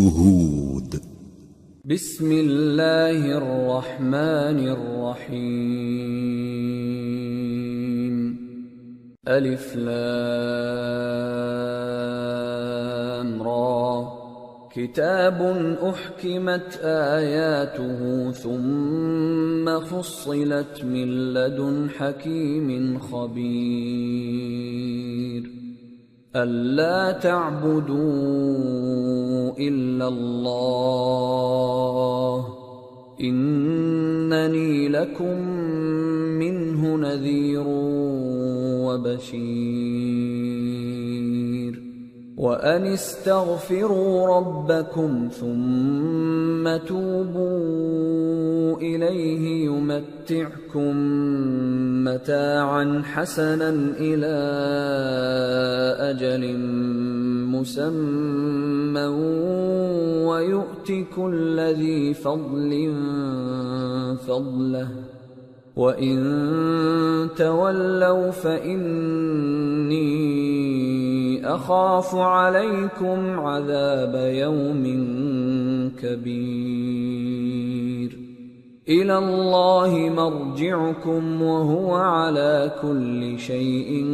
هود. بسم اللہ الرحمن الرحیم. الف لام را کتاب احکمت آیاته ثم فصلت من لدن حکیم خبیر. أَلَّا تَعْبُدُوا إِلَّا اللَّهَ إِنَّنِي لَكُمْ مِنْهُ نَذِيرٌ وَبَشِيرٌ. وَأَنِ اسْتَغْفِرُوا رَبَّكُمْ ثُمَّ تُوبُوا إِلَيْهِ يُمَتِّعْكُمْ مَتَاعًا حَسَنًا إِلَى أَجَلٍ مُّسَمًّى وَيُؤْتِ كُلَّ ذِي فَضْلٍ فَضْلَهُ وَإِن تَوَلَّوْا فَإِنِّي أَخَافُ عَلَيْكُمْ عَذَابَ يَوْمٍ كَبِيرٍ. إِلَى اللَّهِ مَرْجِعُكُمْ وَهُوَ عَلَى كُلِّ شَيْءٍ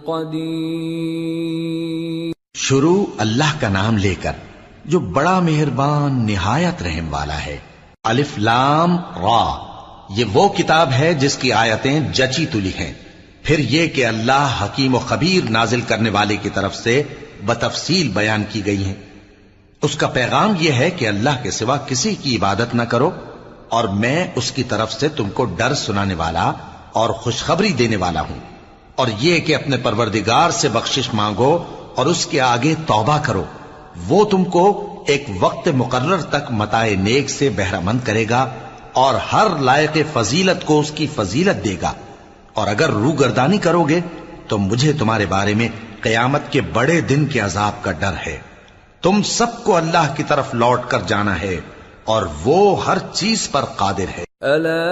قَدِيرٌ. شروع اللہ کا نام لے کر جو بڑا مہربان نہایت رحم والا ہے. الف لام را، یہ وہ کتاب ہے جس کی آیتیں جچی تلی ہیں. پھر یہ کہ اللہ حکیم و خبیر نازل کرنے والے کی طرف سے بتفصیل بیان کی گئی ہیں. اس کا پیغام یہ ہے کہ اللہ کے سوا کسی کی عبادت نہ کرو، اور میں اس کی طرف سے تم کو ڈر سنانے والا اور خوشخبری دینے والا ہوں. اور یہ کہ اپنے پروردگار سے بخشش مانگو اور اس کے آگے توبہ کرو، وہ تم کو ایک وقت مقرر تک متاع نیک سے بہرہ مند کرے گا اور ہر لائق فضیلت کو اس کی فضیلت دے گا. اور اگر روگردانی کرو گے تو مجھے تمہارے بارے میں قیامت کے بڑے دن کے عذاب کا ڈر ہے. تم سب کو اللہ کی طرف لوٹ کر جانا ہے اور وہ ہر چیز پر قادر ہے. الا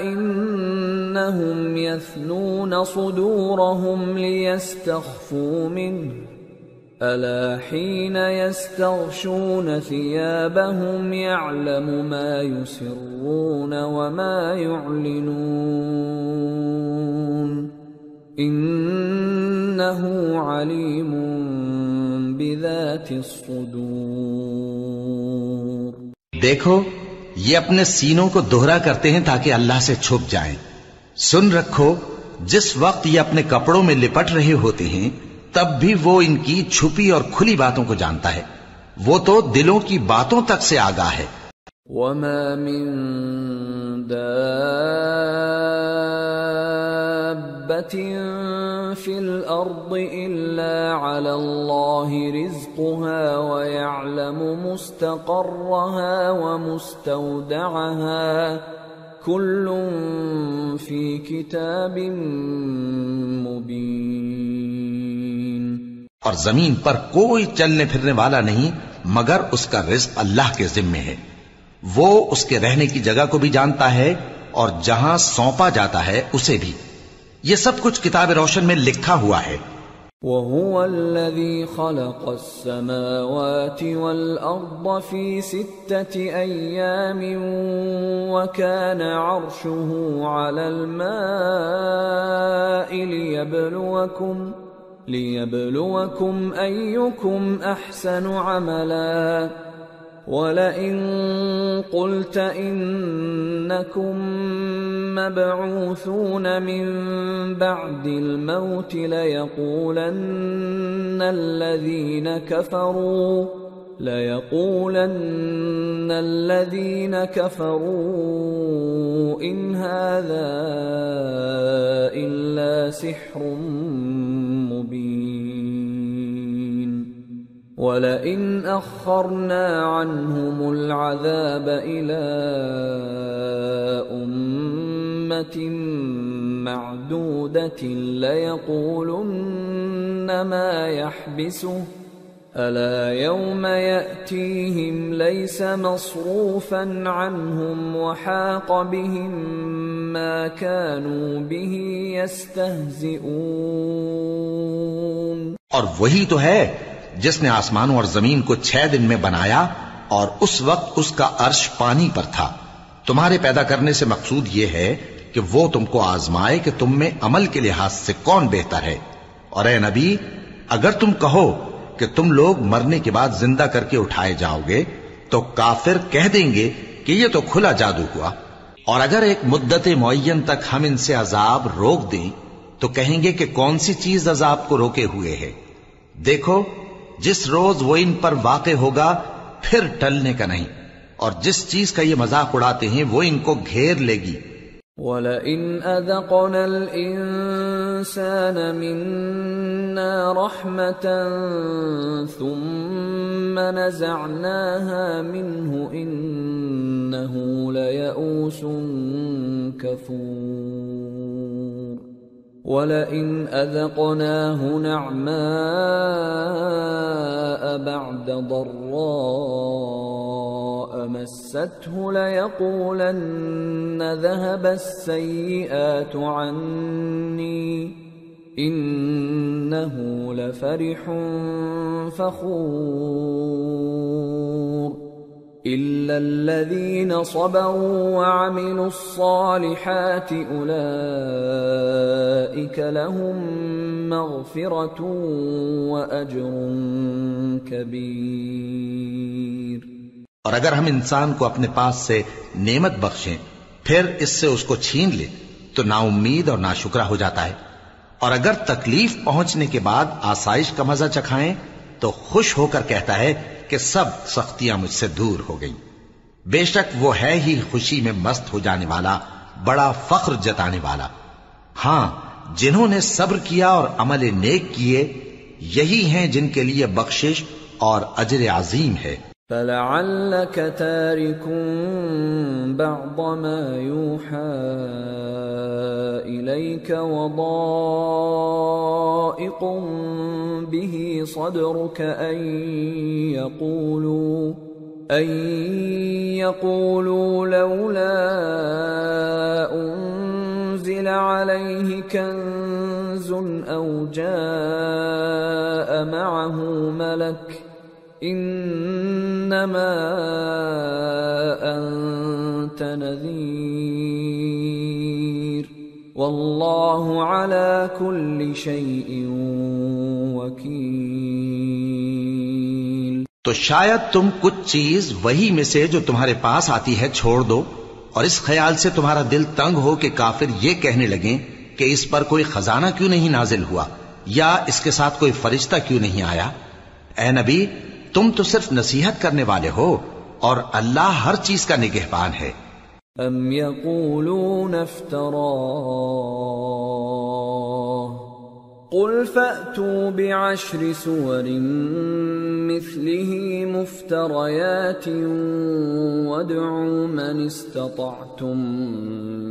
انہم یثنون صدورہم لیستخفوا منہ الا حین یستغشون ثیابہم یعلم ما یسرون وما یعلنون انہ علیم بذات الصدور. دیکھو یہ اپنے سینوں کو دوہرا کرتے ہیں تاکہ اللہ سے چھپ جائیں. سن رکھو جس وقت یہ اپنے کپڑوں میں لپٹ رہے ہوتے ہیں تب بھی وہ ان کی چھپی اور کھلی باتوں کو جانتا ہے. وہ تو دلوں کی باتوں تک سے آگاہ ہے. وما من دابة في الأرض إلا على الله رزقها ويعلم مستقرها ومستودعها كل في كتاب مبين. اور زمین پر کوئی چلنے پھرنے والا نہیں مگر اس کا رزق اللہ کے ذمے ہے. وہ اس کے رہنے کی جگہ کو بھی جانتا ہے اور جہاں سونپا جاتا ہے اسے بھی. یہ سب کچھ کتاب روشن میں لکھا ہوا ہے. وَهُوَ الَّذِي خَلَقَ السَّمَاوَاتِ وَالْأَرْضَ فِي 6 أَيَّامٍ وَكَانَ عَرْشُهُ عَلَى الْمَاءِ لِيَبْلُوَكُمْ أَيُّكُمْ أَحْسَنُ عَمَلًا وَلَئِن قُلْتَ إِنَّكُمْ مَبْعُوثُونَ مِنْ بَعْدِ الْمَوْتِ لَيَقُولَنَّ الَّذِينَ كَفَرُوا إِنْ هَذَا إِلَّا سِحْرٌ مُبِينٌ. وَلَئِنْ أَخَّرْنَا عَنْهُمُ الْعَذَابَ إِلَىٰ أُمَّةٍ مَّعْدُودَةٍ لَيَقُولُنَّ مَا يَحْبِسُهُ أَلَا يَوْمَ يَأْتِيهِمْ لَيْسَ مَصْرُوفًا عَنْهُمْ وَحَاقَ بِهِمْ مَا كَانُوا بِهِ يَسْتَهْزِئُونَ. اور وہی تو ہے جس نے آسمانوں اور زمین کو 6 دن میں بنایا اور اس وقت اس کا عرش پانی پر تھا۔ تمہارے پیدا کرنے سے مقصود یہ ہے کہ وہ تم کو آزمائے کہ تم میں عمل کے لحاظ سے کون بہتر ہے۔ اور اے نبی، اگر تم کہو کہ تم لوگ مرنے کے بعد زندہ کر کے اٹھائے جاؤ گے تو کافر کہہ دیں گے کہ یہ تو کھلا جادو ہوا۔ اور اگر ایک مدت معین تک ہم ان سے عذاب روک دیں تو کہیں گے کہ کون سی چیز عذاب کو روکے ہوئے ہے؟ دیکھو، جس روز وہ ان پر واقع ہوگا پھر ٹلنے کا نہیں، اور جس چیز کا یہ مذاق اڑاتے ہیں وہ ان کو گھیر لے گی۔ وَلَئِنْ أَذَقْنَا الْإِنسَانَ مِنَّا رَحْمَةً ثُمَّ نَزَعْنَاهَا مِنْهُ إِنَّهُ لَيَئُوسٌ كَفُورٌ وَلَئِنْ أَذَقْنَاهُ نَعْمَاءَ بَعْدَ ضَرَّاءَ مَسَّتْهُ لَيَقُولَنَّ ذَهَبَ السَّيِّئَاتُ عَنِّي إِنَّهُ لَفَرِحٌ فَخُورٌ إِلَّا الَّذِينَ صَبَرُوا وَعَمِلُوا الصَّالِحَاتِ أُولَئِكَ لَهُم مَّغْفِرَةٌ وَأَجْرٌ كَبِيرٌ۔ اور اگر ہم انسان کو اپنے پاس سے نعمت بخشیں پھر اس سے اس کو چھین لیں تو نا امید اور ناشکرا ہو جاتا ہے، اور اگر تکلیف پہنچنے کے بعد آسائش کا مزہ چکھائیں تو خوش ہو کر کہتا ہے کہ سب سختیاں مجھ سے دور ہو گئیں۔ بے شک وہ ہے ہی خوشی میں مست ہو جانے والا، بڑا فخر جتانے والا۔ ہاں، جنہوں نے صبر کیا اور عمل نیک کیے، یہی ہیں جن کے لیے بخشش اور اجر عظیم ہے۔ فَلَعَلَّكَ تَارِكٌ بَعْضَ مَا يُوحَى إِلَيْكَ وَضَائِقٌ بِهِ صَدْرُكَ أَن يَقُولُوا لَوْلَا أُنزِلَ عَلَيْهِ كَنزٌ أَوْ جَاءَ مَعَهُ مَلَكٌ انما انت نذیر واللہ علی کل شیء وکیل۔ تو شاید تم کچھ چیز وہی میں سے جو تمہارے پاس آتی ہے چھوڑ دو، اور اس خیال سے تمہارا دل تنگ ہو کہ کافر یہ کہنے لگیں کہ اس پر کوئی خزانہ کیوں نہیں نازل ہوا، یا اس کے ساتھ کوئی فرشتہ کیوں نہیں آیا۔ اے نبی، تم تو صرف نصیحت کرنے والے ہو، اور اللہ ہر چیز کا نگہبان ہے۔ ام یقولون افتراہ قل فأتوا بعشر سور مثله مفتریات وادعوا من استطعتم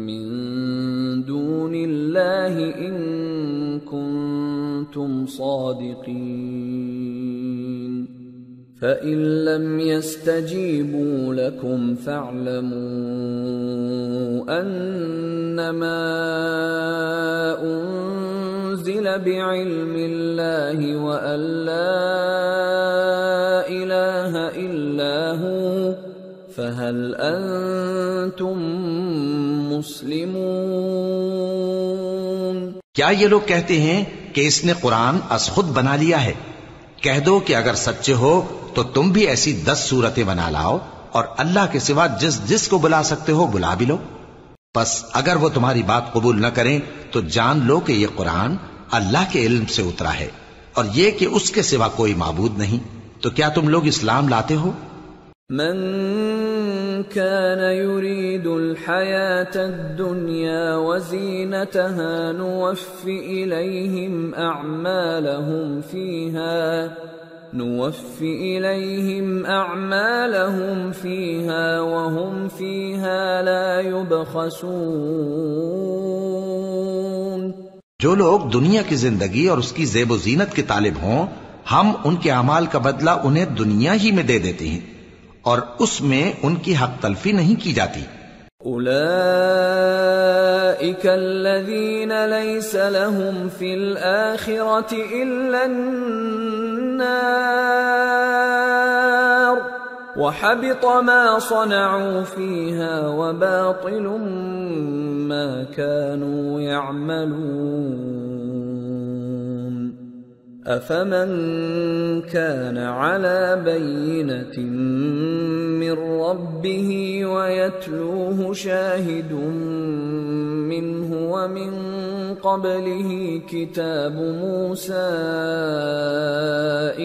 من دون اللہ ان کنتم صادقین فَإِن لَّمْ يَسْتَجِيبُوا لَكُمْ فَاعْلَمُوا أَنَّمَا أُنزِلَ بِعِلْمِ اللَّهِ وَأَن لَّا إِلَٰهَ إِلَّا هُوَ فَهَلْ أَنتُم مُّسْلِمُونَ۔ کیا یہ لوگ کہتے ہیں کہ اس نے قرآن از خود بنا لیا ہے؟ کہہ دو کہ اگر سچے ہو تو تم بھی ایسی 10 صورتیں بنا لاؤ، اور اللہ کے سوا جس جس کو بلا سکتے ہو بلا بھی لو۔ پس اگر وہ تمہاری بات قبول نہ کریں تو جان لو کہ یہ قرآن اللہ کے علم سے اترا ہے، اور یہ کہ اس کے سوا کوئی معبود نہیں۔ تو کیا تم لوگ اسلام لاتے ہو؟ من كان يريد الحياة الدنيا وزينتها نوفي إليهم أعمالهم فيها وهم فيها لا يبخسون۔ جو لوگ دنیا کی زندگی اور اس کی زیب و زینت کے طالب ہوں، ہم ان کے اعمال کا بدلہ انہیں دنیا ہی میں دے دیتے ہیں، اور اس میں ان کی حق تلفی نہیں کی جاتی۔ أولئك الذين ليس لهم في الآخرة إلا النار وحبط ما صنعوا فيها وباطل ما كانوا يعملون أفمن كان على بينة من ربه ويتلوه شاهد منه ومن قبله كتاب موسى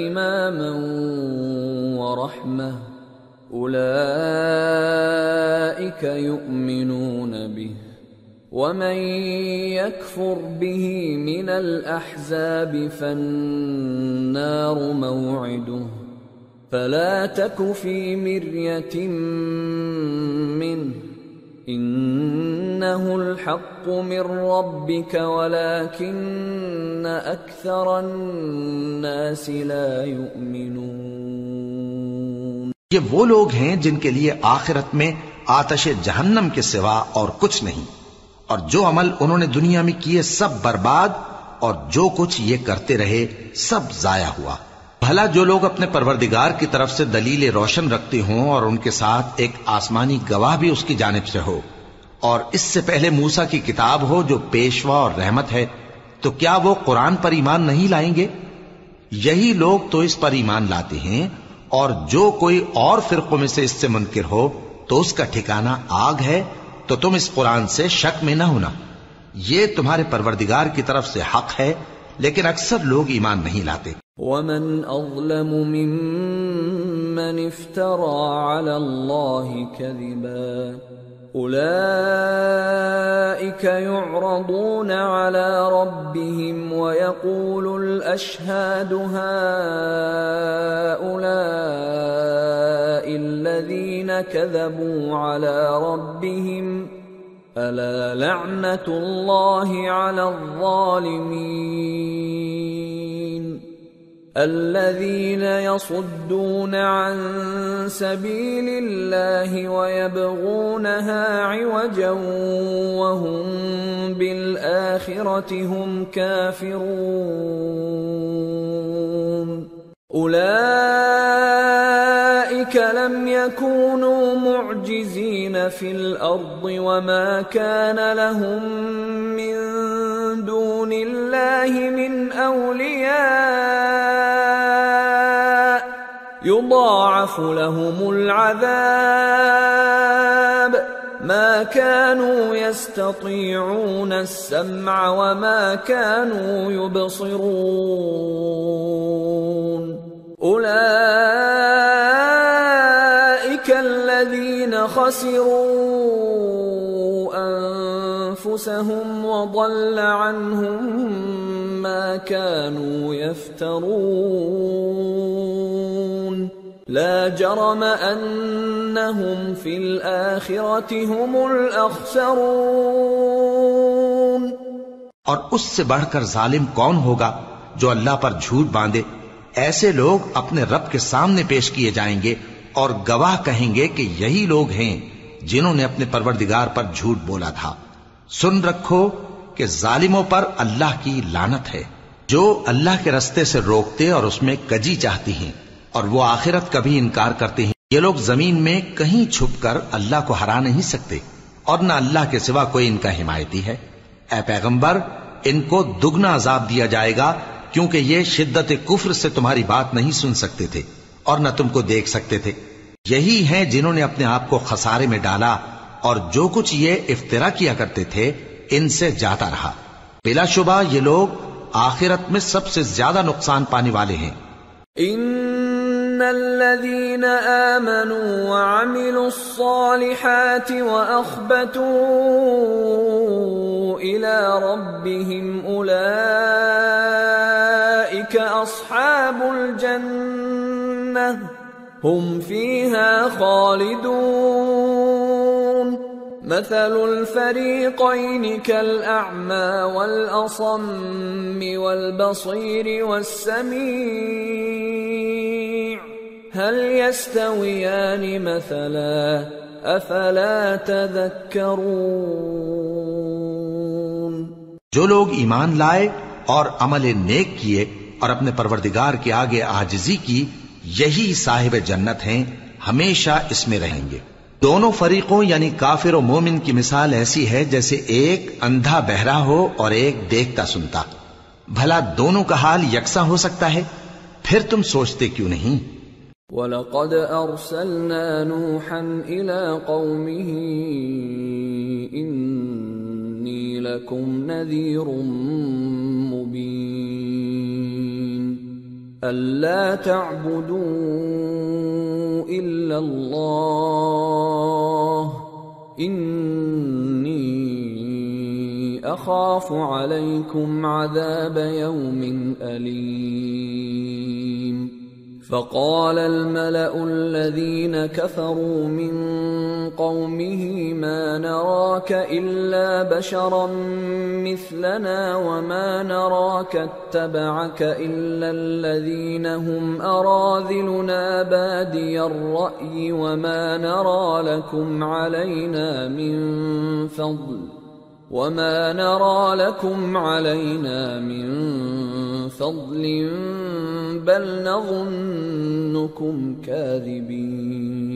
إماما ورحمة أولئك يؤمنون به ومن يكفر به من الأحزاب فالنار موعده فلا تك في مرية منه إنه الحق من ربك ولكن أكثر الناس لا يؤمنون. یہ وہ لوگ ہیں جن کے لیے آخرت میں آتش جہنم کے سوا اور کچھ نہیں، اور جو عمل انہوں نے دنیا میں کیے سب برباد، اور جو کچھ یہ کرتے رہے سب ضائع ہوا. بھلا جو لوگ اپنے پروردگار کی طرف سے دلیل روشن رکھتے ہوں اور ان کے ساتھ ایک آسمانی گواہ بھی اس کی جانب سے ہو، اور اس سے پہلے موسیٰ کی کتاب ہو جو پیشوا اور رحمت ہے، تو کیا وہ قرآن پر ایمان نہیں لائیں گے؟ یہی لوگ تو اس پر ایمان لاتے ہیں، اور جو کوئی اور فرقوں میں سے اس سے منکر ہو تو اس کا ٹھکانہ آگ ہے. تو تم اس قرآن سے شک میں نہ ہونا، یہ تمہارے پروردگار کی طرف سے حق ہے، لیکن اکثر لوگ ایمان نہیں لاتے. ومن أظلم ممن افترى على الله كذبا أولئك يعرضون على ربهم ويقول الأشهاد هؤلاء الذين كذبوا على ربهم ألا لعنة الله على الظالمين الذين يصدون عن سبيل الله ويبغونها عوجا وهم بالآخرة هم كافرون أولئك لم يكونوا معجزين في الأرض وما كان لهم من دون الله من أولياء يضاعف لهم العذاب ما كانوا يستطيعون السمع وما كانوا يبصرون أولئك الذين خسروا أنفسهم وضل عنهم ما كانوا يفترون لا جرم أنهم في الآخرة هم الأخسرون. اور اس سے بڑھ کر ظالم کون ہوگا جو اللہ پر جھوٹ باندھے؟ ایسے لوگ اپنے رب کے سامنے پیش کیے جائیں گے اور گواہ کہیں گے کہ یہی لوگ ہیں جنہوں نے اپنے پروردگار پر جھوٹ بولا تھا. سن رکھو کہ ظالموں پر اللہ کی لعنت ہے، جو اللہ کے رستے سے روکتے اور اس میں کجی چاہتی ہیں اور وہ آخرت کا بھی انکار کرتے ہیں. یہ لوگ زمین میں کہیں چھپ کر اللہ کو ہرا نہیں سکتے، اور نہ اللہ کے سوا کوئی ان کا حمایتی ہے. اے پیغمبر، ان کو دگنا عذاب دیا جائے گا، کیونکہ یہ شدت کفر سے تمہاری بات نہیں سن سکتے تھے اور نہ تم کو دیکھ سکتے تھے. یہی ہیں جنہوں نے اپنے آپ کو خسارے میں ڈالا، اور جو کچھ یہ افترا کیا کرتے تھے ان سے جاتا رہا. بلا شبہ یہ لوگ آخرت میں سب سے زیادہ نقصان پانے والے ہیں. ان الذين آمنوا وعملوا الصالحات واخبتوا الى ربهم اولئك اصحاب الجنة هم فيها خالدون. مثل الفريقين كالأعمى والأصم والبصير والسميع هل يستويان مثلا أفلا تذكرون. جو لوگ ایمان لائے اور عمل نیک کیے اور اپنے پروردگار کے آگے عاجزی کی، یہی صاحب جنت ہیں، ہمیشہ اس میں رہیں گے۔ دونوں فریقوں یعنی کافر و مومن کی مثال ایسی ہے جیسے ایک اندھا بہرا ہو اور ایک دیکھتا سنتا۔ بھلا دونوں کا حال یکساں ہو سکتا ہے؟ پھر تم سوچتے کیوں نہیں؟ وَلَقَدْ أَرْسَلْنَا نُوحًا إِلَىٰ قَوْمِهِ إِنِّي لَكُمْ نَذِيرٌ مُّبِينٌ أَلَّا تَعْبُدُوا إِلَّا اللَّهَ إِنِّي أَخَافُ عَلَيْكُمْ عَذَابَ يَوْمٍ أَلِيمٍ فقال الملأ الذين كفروا من قومه ما نراك إلا بشرا مثلنا وما نراك اتبعك إلا الذين هم أراذلنا بادي الرأي وما نرى لكم علينا من فضل بل نظنكم كاذبين۔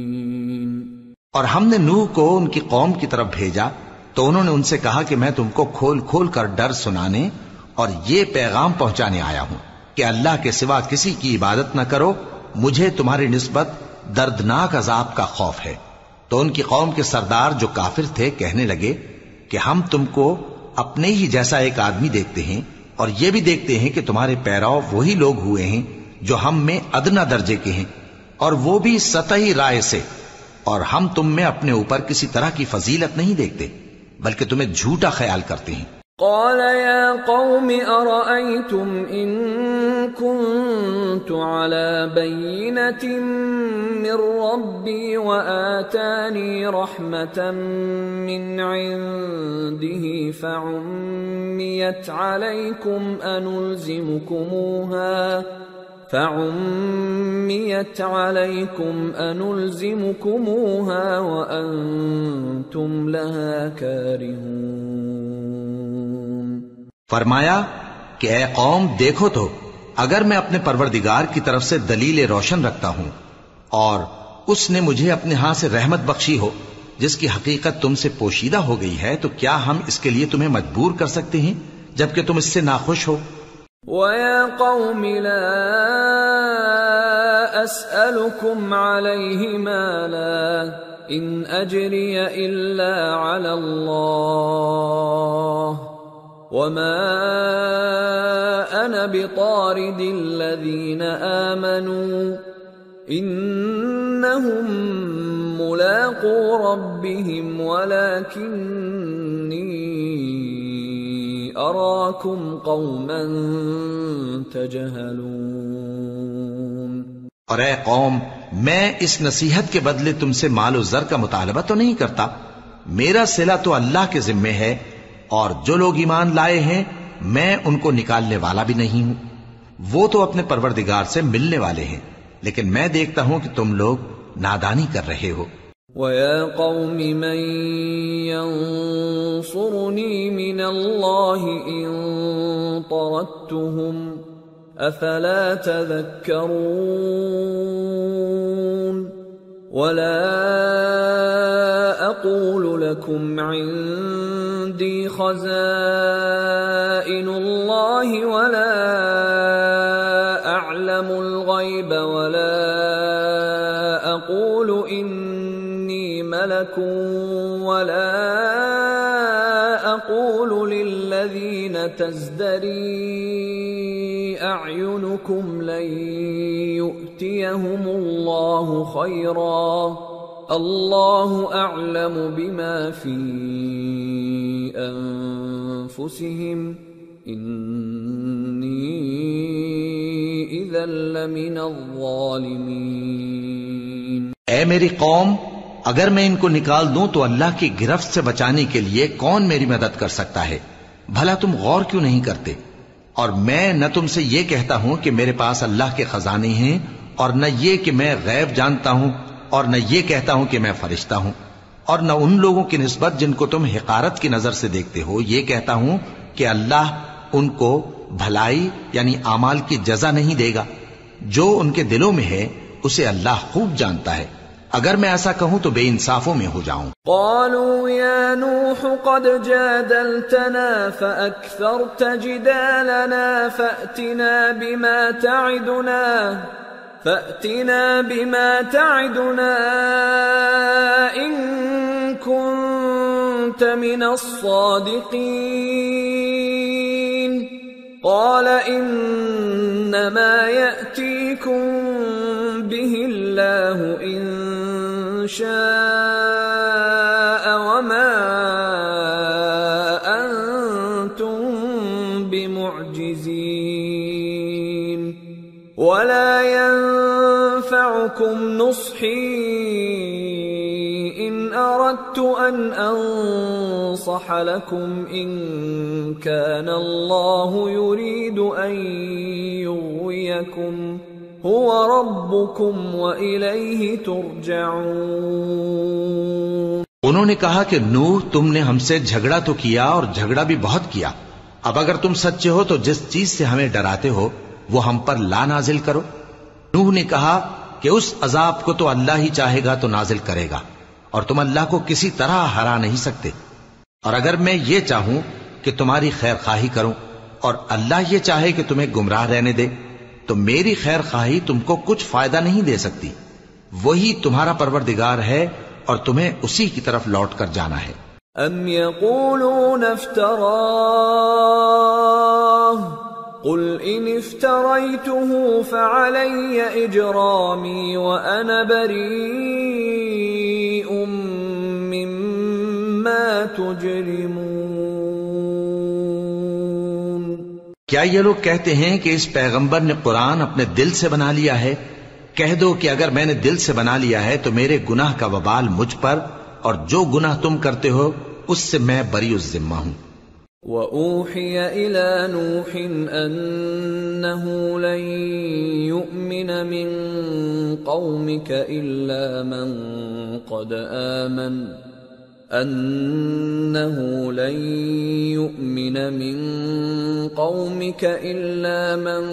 اور ہم نے نوح کو ان کی قوم کی طرف بھیجا تو انہوں نے ان سے کہا کہ میں تم کو کھول کھول کر ڈر سنانے اور یہ پیغام پہنچانے آیا ہوں کہ اللہ کے سوا کسی کی عبادت نہ کرو، مجھے تمہاری نسبت دردناک عذاب کا خوف ہے۔ تو ان کی قوم کے سردار جو کافر تھے کہنے لگے کہ ہم تم کو اپنے ہی جیسا ایک آدمی دیکھتے ہیں اور یہ بھی دیکھتے ہیں کہ تمہارے پیراؤ وہی لوگ ہوئے ہیں جو ہم میں ادنا درجے کے ہیں، اور وہ بھی سطحی رائے سے، اور ہم تم میں اپنے اوپر کسی طرح کی فضیلت نہیں دیکھتے بلکہ تمہیں جھوٹا خیال کرتے ہیں۔ قال يا قوم أرأيتم إن كنت على بينة من ربي وآتاني رحمة من عنده فعميت عليكم أنلزمكموها وأنتم لها كارهون۔ فرمایا کہ اے قوم دیکھو تو اگر میں اپنے پروردگار کی طرف سے دلیل روشن رکھتا ہوں اور اس نے مجھے اپنے ہاں سے رحمت بخشی ہو جس کی حقیقت تم سے پوشیدہ ہو گئی ہے، تو کیا ہم اس کے لیے تمہیں مجبور کر سکتے ہیں جبکہ تم اس سے ناخوش ہو؟ وَيَا قَوْمِ لَا أَسْأَلُكُمْ عَلَيْهِ مَالًا إِنْ أَجْرِيَ إِلَّا عَلَى اللَّهِ وَمَا أَنَا بِطَارِدِ الَّذِينَ آمَنُوا إِنَّهُمْ مُلَاقُو رَبِّهِمْ وَلَكِنِّي أَرَاكُمْ قَوْمًا تَجْهَلُونَ۔ اور اے قوم، میں اس نصیحت کے بدلے تم سے مال و زر کا مطالبہ تو نہیں کرتا، میرا صلہ تو اللہ کے ذمے ہے، اور جو لوگ ایمان لائے ہیں میں ان کو نکالنے والا بھی نہیں ہوں، وہ تو اپنے پروردگار سے ملنے والے ہیں، لیکن میں دیکھتا ہوں کہ تم لوگ نادانی کر رہے ہو۔ وَيَا قَوْمِ مَن يَنصُرُنِي مِنَ اللَّهِ إِن طَرَدتُّهُمْ أَفَلَا تَذَكَّرُونَ وَلَا أَقُولُ لَكُمْ عِندِي خَزَائِنُ اللَّهِ وَلَا أَعْلَمُ الْغَيْبَ وَلَا أَقُولُ إِنِّي مَلَكٌ وَلَا أَقُولُ لِلَّذِينَ تَزْدَرِي أَعْيُنُكُمْ لَن يُؤْتِيَهُمُ اللَّهُ خَيْرًا اللَّهُ أَعْلَمُ بِمَا فِي أَنفُسِهِمْ إِنِّي إِذًا لَّمِنَ الظَّالِمِينَ۔ اے میری قوم، اگر میں ان کو نکال دوں تو اللہ کی گرفت سے بچانے کے لیے کون میری مدد کر سکتا ہے؟ بھلا تم غور کیوں نہیں کرتے؟ اور میں نہ تم سے یہ کہتا ہوں کہ میرے پاس اللہ کے خزانے ہیں، اور نہ یہ کہ میں غیب جانتا ہوں، اور نہ یہ کہتا ہوں کہ میں فرشتہ ہوں، اور نہ ان لوگوں کی نسبت جن کو تم حقارت کی نظر سے دیکھتے ہو یہ کہتا ہوں کہ اللہ ان کو بھلائی یعنی اعمال کی جزا نہیں دے گا؟ جو ان کے دلوں میں ہے اسے اللہ خوب جانتا ہے. اگر میں ایسا کہوں تو بے انصافوں میں ہو جاؤں. قالوا يا نوح قد جادلتنا فأكثرت جدالنا فأتنا بما تعدنا إن كنت من الصادقين. قال إنما يأتيكم به الله إن شاء وما أنتم بمعجزين ولا ينفعكم نصحي إن أردت أن أنصح لكم إن كان الله يريد أن يغويكم هو ربكم وإليه ترجعون. انہوں نے کہا کہ نوح تم نے ہم سے جھگڑا تو کیا اور جھگڑا بھی بہت کیا. اب اگر تم سچے ہو تو جس چیز سے ہمیں ڈراتے ہو وہ ہم پر لا نازل کرو. نوح نے کہا کہ اس عذاب کو تو اللہ ہی چاہے گا تو نازل کرے گا اور تم اللہ کو کسی طرح ہرا نہیں سکتے. اور اگر میں یہ چاہوں کہ تمہاری خیر خواہی کروں اور اللہ یہ چاہے کہ تمہیں گمراہ رہنے دے تو میری خیر خواہی تم کو کچھ فائدہ نہیں دے سکتی. وہی تمہارا پروردگار ہے اور تمہیں اسی کی طرف لوٹ کر جانا ہے. ام یقولون افتراہ قل ان افتریته فعلی اجرامی وانا بریء مما تجرمون. کیا یہ لوگ کہتے ہیں کہ اس پیغمبر نے قرآن اپنے دل سے بنا لیا ہے؟ کہہ دو کہ اگر میں نے دل سے بنا لیا ہے تو میرے گناہ کا وبال مجھ پر اور جو گناہ تم کرتے ہو اس سے میں بری الذمہ ہوں. وَأُوحِيَ إِلَى نُوحٍ أَنَّهُ لَن يُؤْمِنَ مِن قَوْمِكَ إِلَّا مَن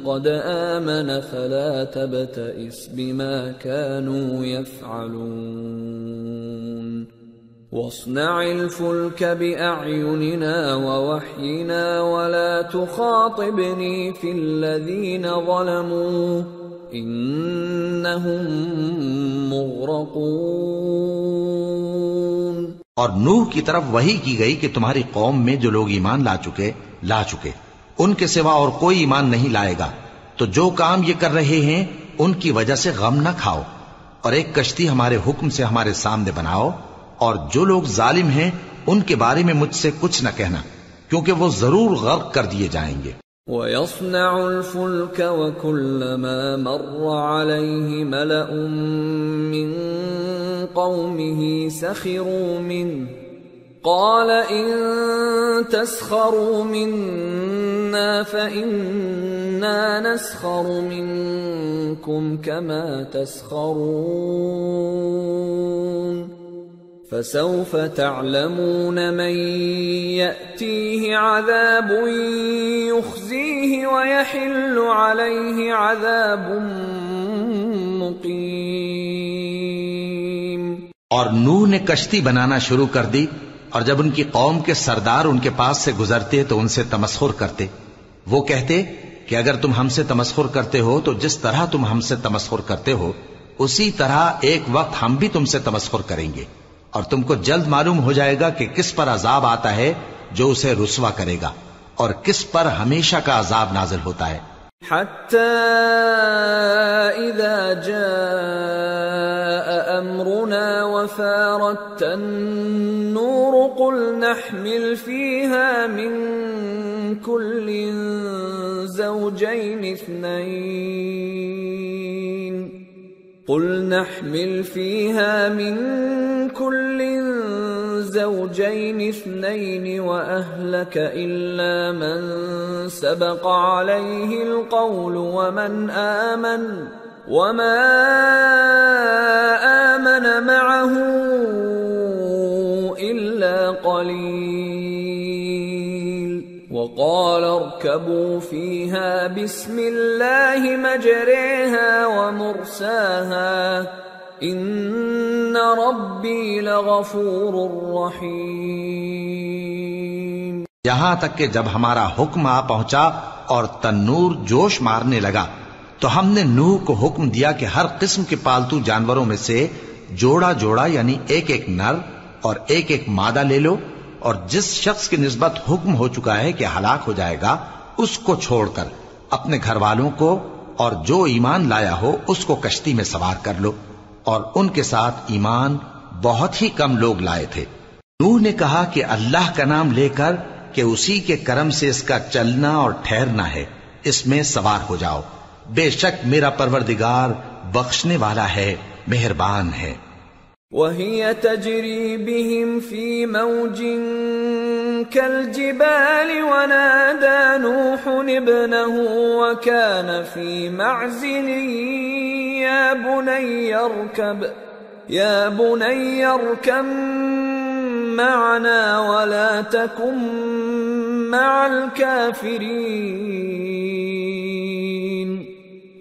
قَدْ آمَنَ فَلَا تَبْتَئِسْ بِمَا كَانُوا يَفْعَلُونَ. وَاصْنَعِ الْفُلْكَ بِأَعْيُنِنَا وَوَحْيِنَا وَلَا تُخَاطِبْنِي فِي الَّذِينَ ظَلَمُوا إِنَّهُمْ مُغْرَقُونَ. اور نوح کی طرف وحی کی گئی کہ تمہاری قوم میں جو لوگ ایمان لا چکے ان کے سوا اور کوئی ایمان نہیں لائے گا. تو جو کام یہ کر رہے ہیں ان کی وجہ سے غم نہ کھاؤ اور ایک کشتی ہمارے حکم سے ہمارے سامنے بناؤ اور جو لوگ ظالم ہیں ان کے بارے میں مجھ سے کچھ نہ کہنا کیونکہ وہ ضرور غرق کر دیے جائیں گے. وَيَصْنَعُ الْفُلْكَ وَكُلَّمَا مَرَّ عَلَيْهِ مَلَأٌ مِّن قَوْمِهِ سَخِرُوا مِنْهُ قَالَ إِن تَسْخَرُوا مِنَّا فَإِنَّا نَسْخَرُ مِنكُمْ كَمَا تَسْخَرُونَ. فَسَوْفَ تَعْلَمُونَ مَن يَأْتِيهِ عَذَابٌ يُخْزِيهِ وَيَحِلُّ عَلَيْهِ عَذَابٌ مُقِيمٌ. اور نوح نے کشتی بنانا شروع کر دی اور جب ان کی قوم کے سردار ان کے پاس سے گزرتے تو ان سے تمسخر کرتے. وہ کہتے کہ اگر تم ہم سے تمسخر کرتے ہو تو جس طرح تم ہم سے تمسخر کرتے ہو اسی طرح ایک وقت ہم بھی تم سے تمسخر کریں گے اور تم کو جلد معلوم ہو جائے گا کہ کس پر عذاب آتا ہے جو اسے رسوا کرے گا اور کس پر ہمیشہ کا عذاب نازل ہوتا ہے. حَتَّى إِذَا جَاءَ أَمْرُنَا وَفَارَتِ النُّورُ قُلْ نَحْمِلْ فِيهَا مِن كُلٍّ زَوْجَيْنِ اثْنَيْنِ وَأَهْلَكَ إِلَّا مَن سَبَقَ عَلَيْهِ الْقَوْلُ وَمَا آمَنَ مَعَهُ إِلَّا قَلِيلٌ. فاركبوا فيها بسم الله مجريها ومرساها ان ربی لغفور رحیم. یہاں تک کہ جب ہمارا حکم آ پہنچا اور تنور جوش مارنے لگا تو ہم نے نوح کو حکم دیا کہ ہر قسم کے پالتو جانوروں میں سے جوڑا جوڑا یعنی ایک ایک نر اور ایک ایک مادہ لے لو، اور جس شخص کی نسبت حکم ہو چکا ہے کہ ہلاک ہو جائے گا اس کو چھوڑ کر اپنے گھر والوں کو اور جو ایمان لایا ہو اس کو کشتی میں سوار کر لو. اور ان کے ساتھ ایمان بہت ہی کم لوگ لائے تھے. نوح نے کہا کہ اللہ کا نام لے کر کہ اسی کے کرم سے اس کا چلنا اور ٹھہرنا ہے، اس میں سوار ہو جاؤ، بے شک میرا پروردگار بخشنے والا ہے، مہربان ہے. وَهِيَ تَجْرِي بِهِمْ فِي مَوْجٍ كَالْجِبَالِ وَنَادَى نُوحٌ ابْنَهُ وَكَانَ فِي مَعْزِلٍ يَا بُنَيَّ ارْكَبْ مَعَنَا وَلَا تَكُن مَّعَ الْكَافِرِينَ.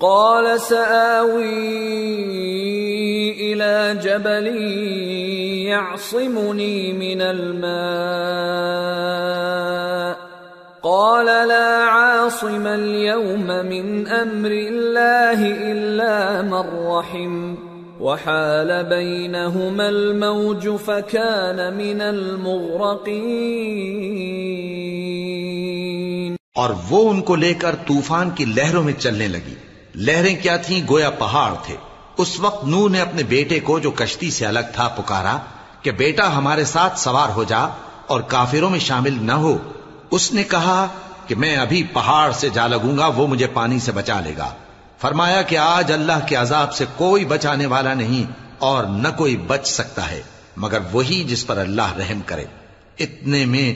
قَالَ سَآوِي إِلَى جَبَلٍ يَعْصِمُنِي مِنَ الْمَاءِ قَالَ لَا عَاصِمَ الْيَوْمَ مِنْ أَمْرِ اللَّهِ إِلَّا مَنْ رَحِمَ وَحَالَ بَيْنَهُمَا الْمَوْجُ فَكَانَ مِنَ الْمُغْرَقِينَ. اور وہ ان کو لے کر طوفان کی لہروں میں چلنے لگی. لہریں کیا تھیں؟ گویا پہاڑ تھے. اس وقت نوح نے اپنے بیٹے کو جو کشتی سے الگ تھا پکارا کہ بیٹا ہمارے ساتھ سوار ہو جا اور کافروں میں شامل نہ ہو. اس نے کہا کہ میں ابھی پہاڑ سے جا لگوں گا، وہ مجھے پانی سے بچا لے گا. فرمایا کہ آج اللہ کے عذاب سے کوئی بچانے والا نہیں اور نہ کوئی بچ سکتا ہے مگر وہی جس پر اللہ رحم کرے. اتنے میں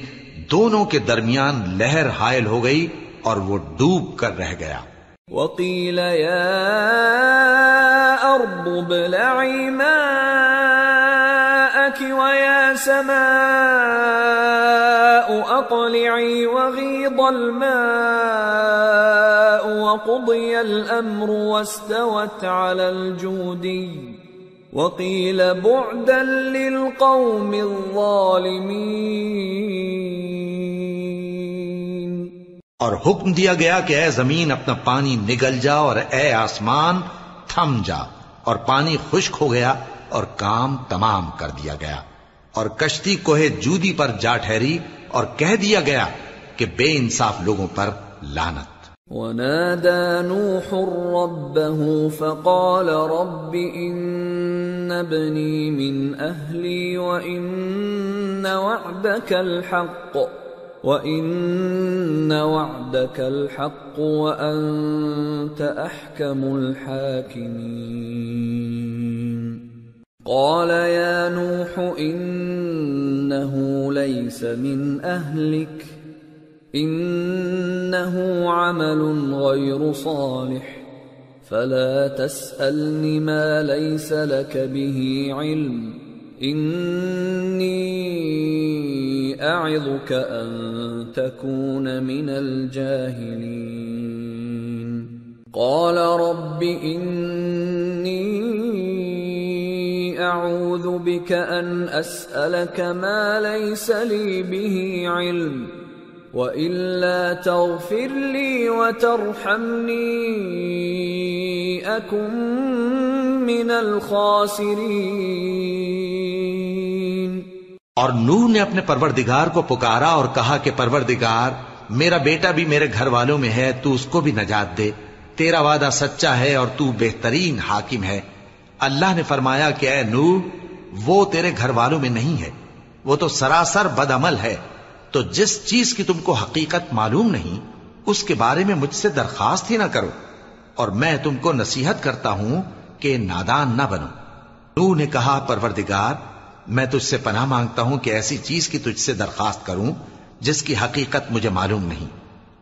دونوں کے درمیان لہر حائل ہو گئی اور وہ ڈوب کر رہ گیا. وَقِيلَ يَا أَرْضُ ابْلَعِي مَاءَكِ وَيَا سَمَاءُ أَقْلِعِي وَغِيضَ الْمَاءُ وَقُضِيَ الْأَمْرُ وَاسْتَوَتْ عَلَى الْجُودِيِّ وَقِيلَ بُعْدًا لِلْقَوْمِ الظَّالِمِينَ. اور حکم دیا گیا کہ اے زمین اپنا پانی نگل جا اور اے آسمان تھم جا، اور پانی خشک ہو گیا اور کام تمام کر دیا گیا. اور کشتی کوہ جودی پر جا ٹھہری اور کہہ دیا گیا کہ بے انصاف لوگوں پر لعنت. وَنَادَى نُوحٌ رَبَّهُ فَقَالَ رَبِّ إِنَّ ابْنِي مِنْ أَهْلِي وَإِنَّ وَعْدَكَ الْحَقُّ وَأَنْتَ أَحْكَمُ الْحَاكِمِينَ. قَالَ يَا نُوحُ إِنَّهُ لَيْسَ مِنْ أَهْلِكَ إِنَّهُ عَمَلٌ غَيْرُ صَالِحٍ فَلَا تَسْأَلْنِ مَا لَيْسَ لَكَ بِهِ عِلْمٌ إِنِّي أَعِظُكَ أَن تَكُونَ مِنَ الْجَاهِلِينَ. قَالَ رَبِّ إِنِّي أَعُوذُ بِكَ أَنْ أَسْأَلَكَ مَا لَيْسَ لِي بِهِ عِلْمٌ وَإِلَّا تَغْفِرْ لِي وَتَرْحَمْنِي أَكُنْ مِنَ الْخَاسِرِينَ. اور نوح نے اپنے پروردگار کو پکارا اور کہا کہ پروردگار، میرا بیٹا بھی میرے گھر والوں میں ہے، تو اس کو بھی نجات دے. تیرا وعدہ سچا ہے اور تو بہترین حاکم ہے. اللہ نے فرمایا کہ اے نوح، وہ تیرے گھر والوں میں نہیں ہے، وہ تو سراسر بد عمل ہے. تو جس چیز کی تم کو حقیقت معلوم نہیں اس کے بارے میں مجھ سے درخواست ہی نہ کرو، اور میں تم کو نصیحت کرتا ہوں کہ نادان نہ بنو. نوح نے کہا پروردگار، میں تجھ سے پناہ مانگتا ہوں کہ ایسی چیز کی تجھ سے درخواست کروں جس کی حقیقت مجھے معلوم نہیں،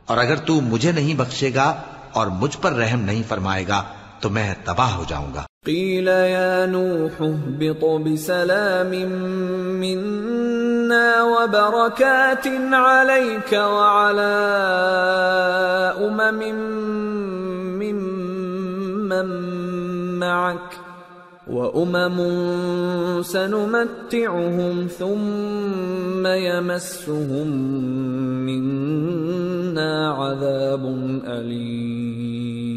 اور اگر تو مجھے نہیں بخشے گا اور مجھ پر رحم نہیں فرمائے گا تو میں تباہ ہو جاؤں گا. قیل یا نوح اہبط بسلام منا وبركات عليك وعلى ممن معك وأمم سنمتعهم ثم يمسهم منا عذاب أليم۔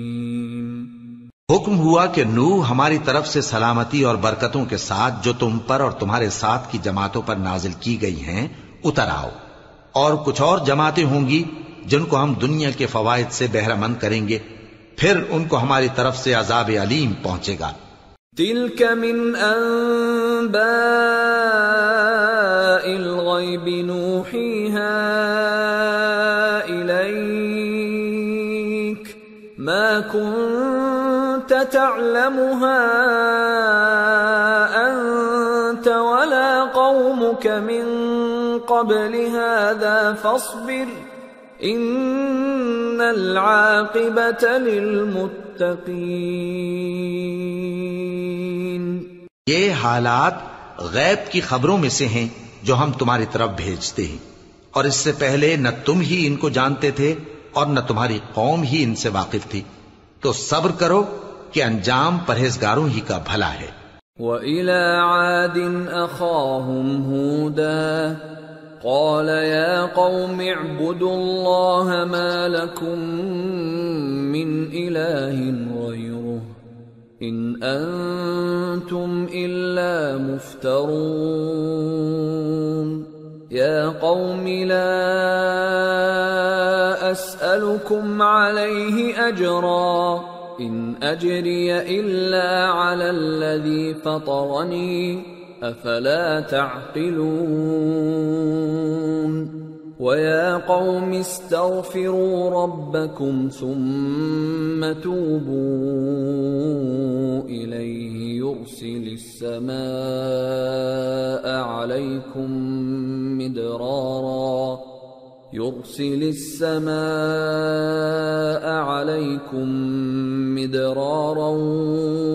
حکم ہوا کہ نوح ہماری طرف سے سلامتی اور برکتوں کے ساتھ جو تم پر اور تمہارے ساتھ کی جماعتوں پر نازل کی گئی ہیں اتر آؤ، اور کچھ اور جماعتیں ہوں گی جن کو ہم دنیا کے فوائد سے بہرہ مند کریں گے، پھر ان کو ہماری طرف سے عذاب علیم پہنچے گا۔ تلك من أنباء الغيب نوحيها إليك ما كنت تعلمها أنت ولا قومك من قبل هذا فاصبر إن العاقبة للمتقين۔ یہ حالات غیب کی خبروں میں سے ہیں جو ہم تمہاری طرف بھیجتے ہیں، اور اس سے پہلے نہ تم ہی ان کو جانتے تھے اور نہ تمہاری قوم ہی ان سے واقف تھی، تو صبر کرو کہ انجام پرہیزگاروں ہی کا بھلا ہے۔ وَإِلَى عَادٍ أَخَاهُمْ هُودًا قَالَ يَا قَوْمِ اعْبُدُوا اللَّهَ مَا لَكُمْ مِنْ إِلَٰهٍ غَيْرُهُ إِنْ أَنْتُمْ إِلَّا مُفْتَرُونَ يَا قَوْمِ لَا أَسْأَلُكُمْ عَلَيْهِ أَجْرًا إِنْ أَجْرِيَ إِلَّا عَلَى الَّذِي فَطَرَنِي أَفَلَا تَعْقِلُونَ وَيَا قَوْمِ اسْتَغْفِرُوا رَبَّكُمْ ثُمَّ تُوبُوا إِلَيْهِ يُرْسِلِ السَّمَاءَ عَلَيْكُمْ مِدْرَارًا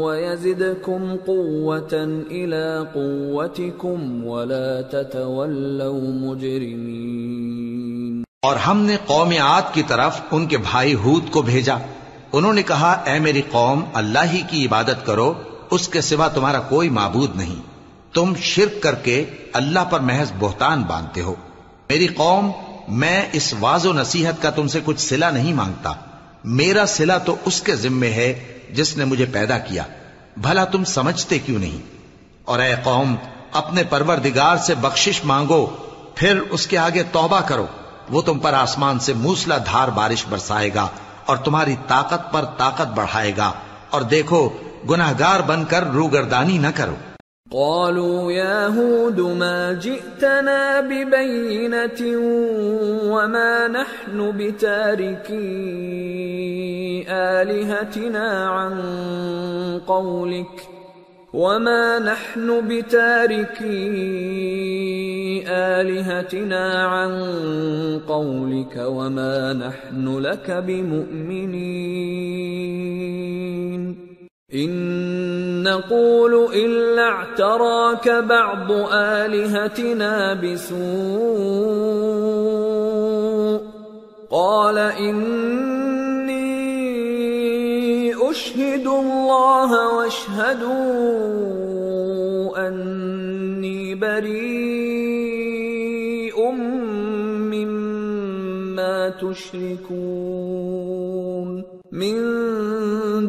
وَيَزِدْكُمْ قُوَّةً إِلَى قُوَّتِكُمْ وَلَا تَتَوَلَّوْا مُجْرِمِينَ۔ اور ہم نے قوم عاد کی طرف ان کے بھائی ہود کو بھیجا، انہوں نے کہا اے میری قوم، اللہ ہی کی عبادت کرو، اس کے سوا تمہارا کوئی معبود نہیں، تم شرک کر کے اللہ پر محض بہتان باندھتے ہو۔ میری قوم، میں اس واعظ و نصیحت کا تم سے کچھ صلہ نہیں مانگتا، میرا صلہ تو اس کے ذمے ہے جس نے مجھے پیدا کیا، بھلا تم سمجھتے کیوں نہیں؟ اور اے قوم، اپنے پروردگار سے بخشش مانگو، پھر اس کے آگے توبہ کرو، وہ تم پر آسمان سے موسلا دھار بارش برسائے گا اور تمہاری طاقت پر طاقت بڑھائے گا، اور دیکھو گناہگار بن کر روگردانی نہ کرو۔ قالوا يا هود ما جئتنا ببينة وما نحن بتاركي آلهتنا عن قولك وما نحن لك بمؤمنين إن نقول إلا اعتراك بعض آلهتنا بسوء قال إني أشهد الله واشهدوا أني بريء مما تشركون من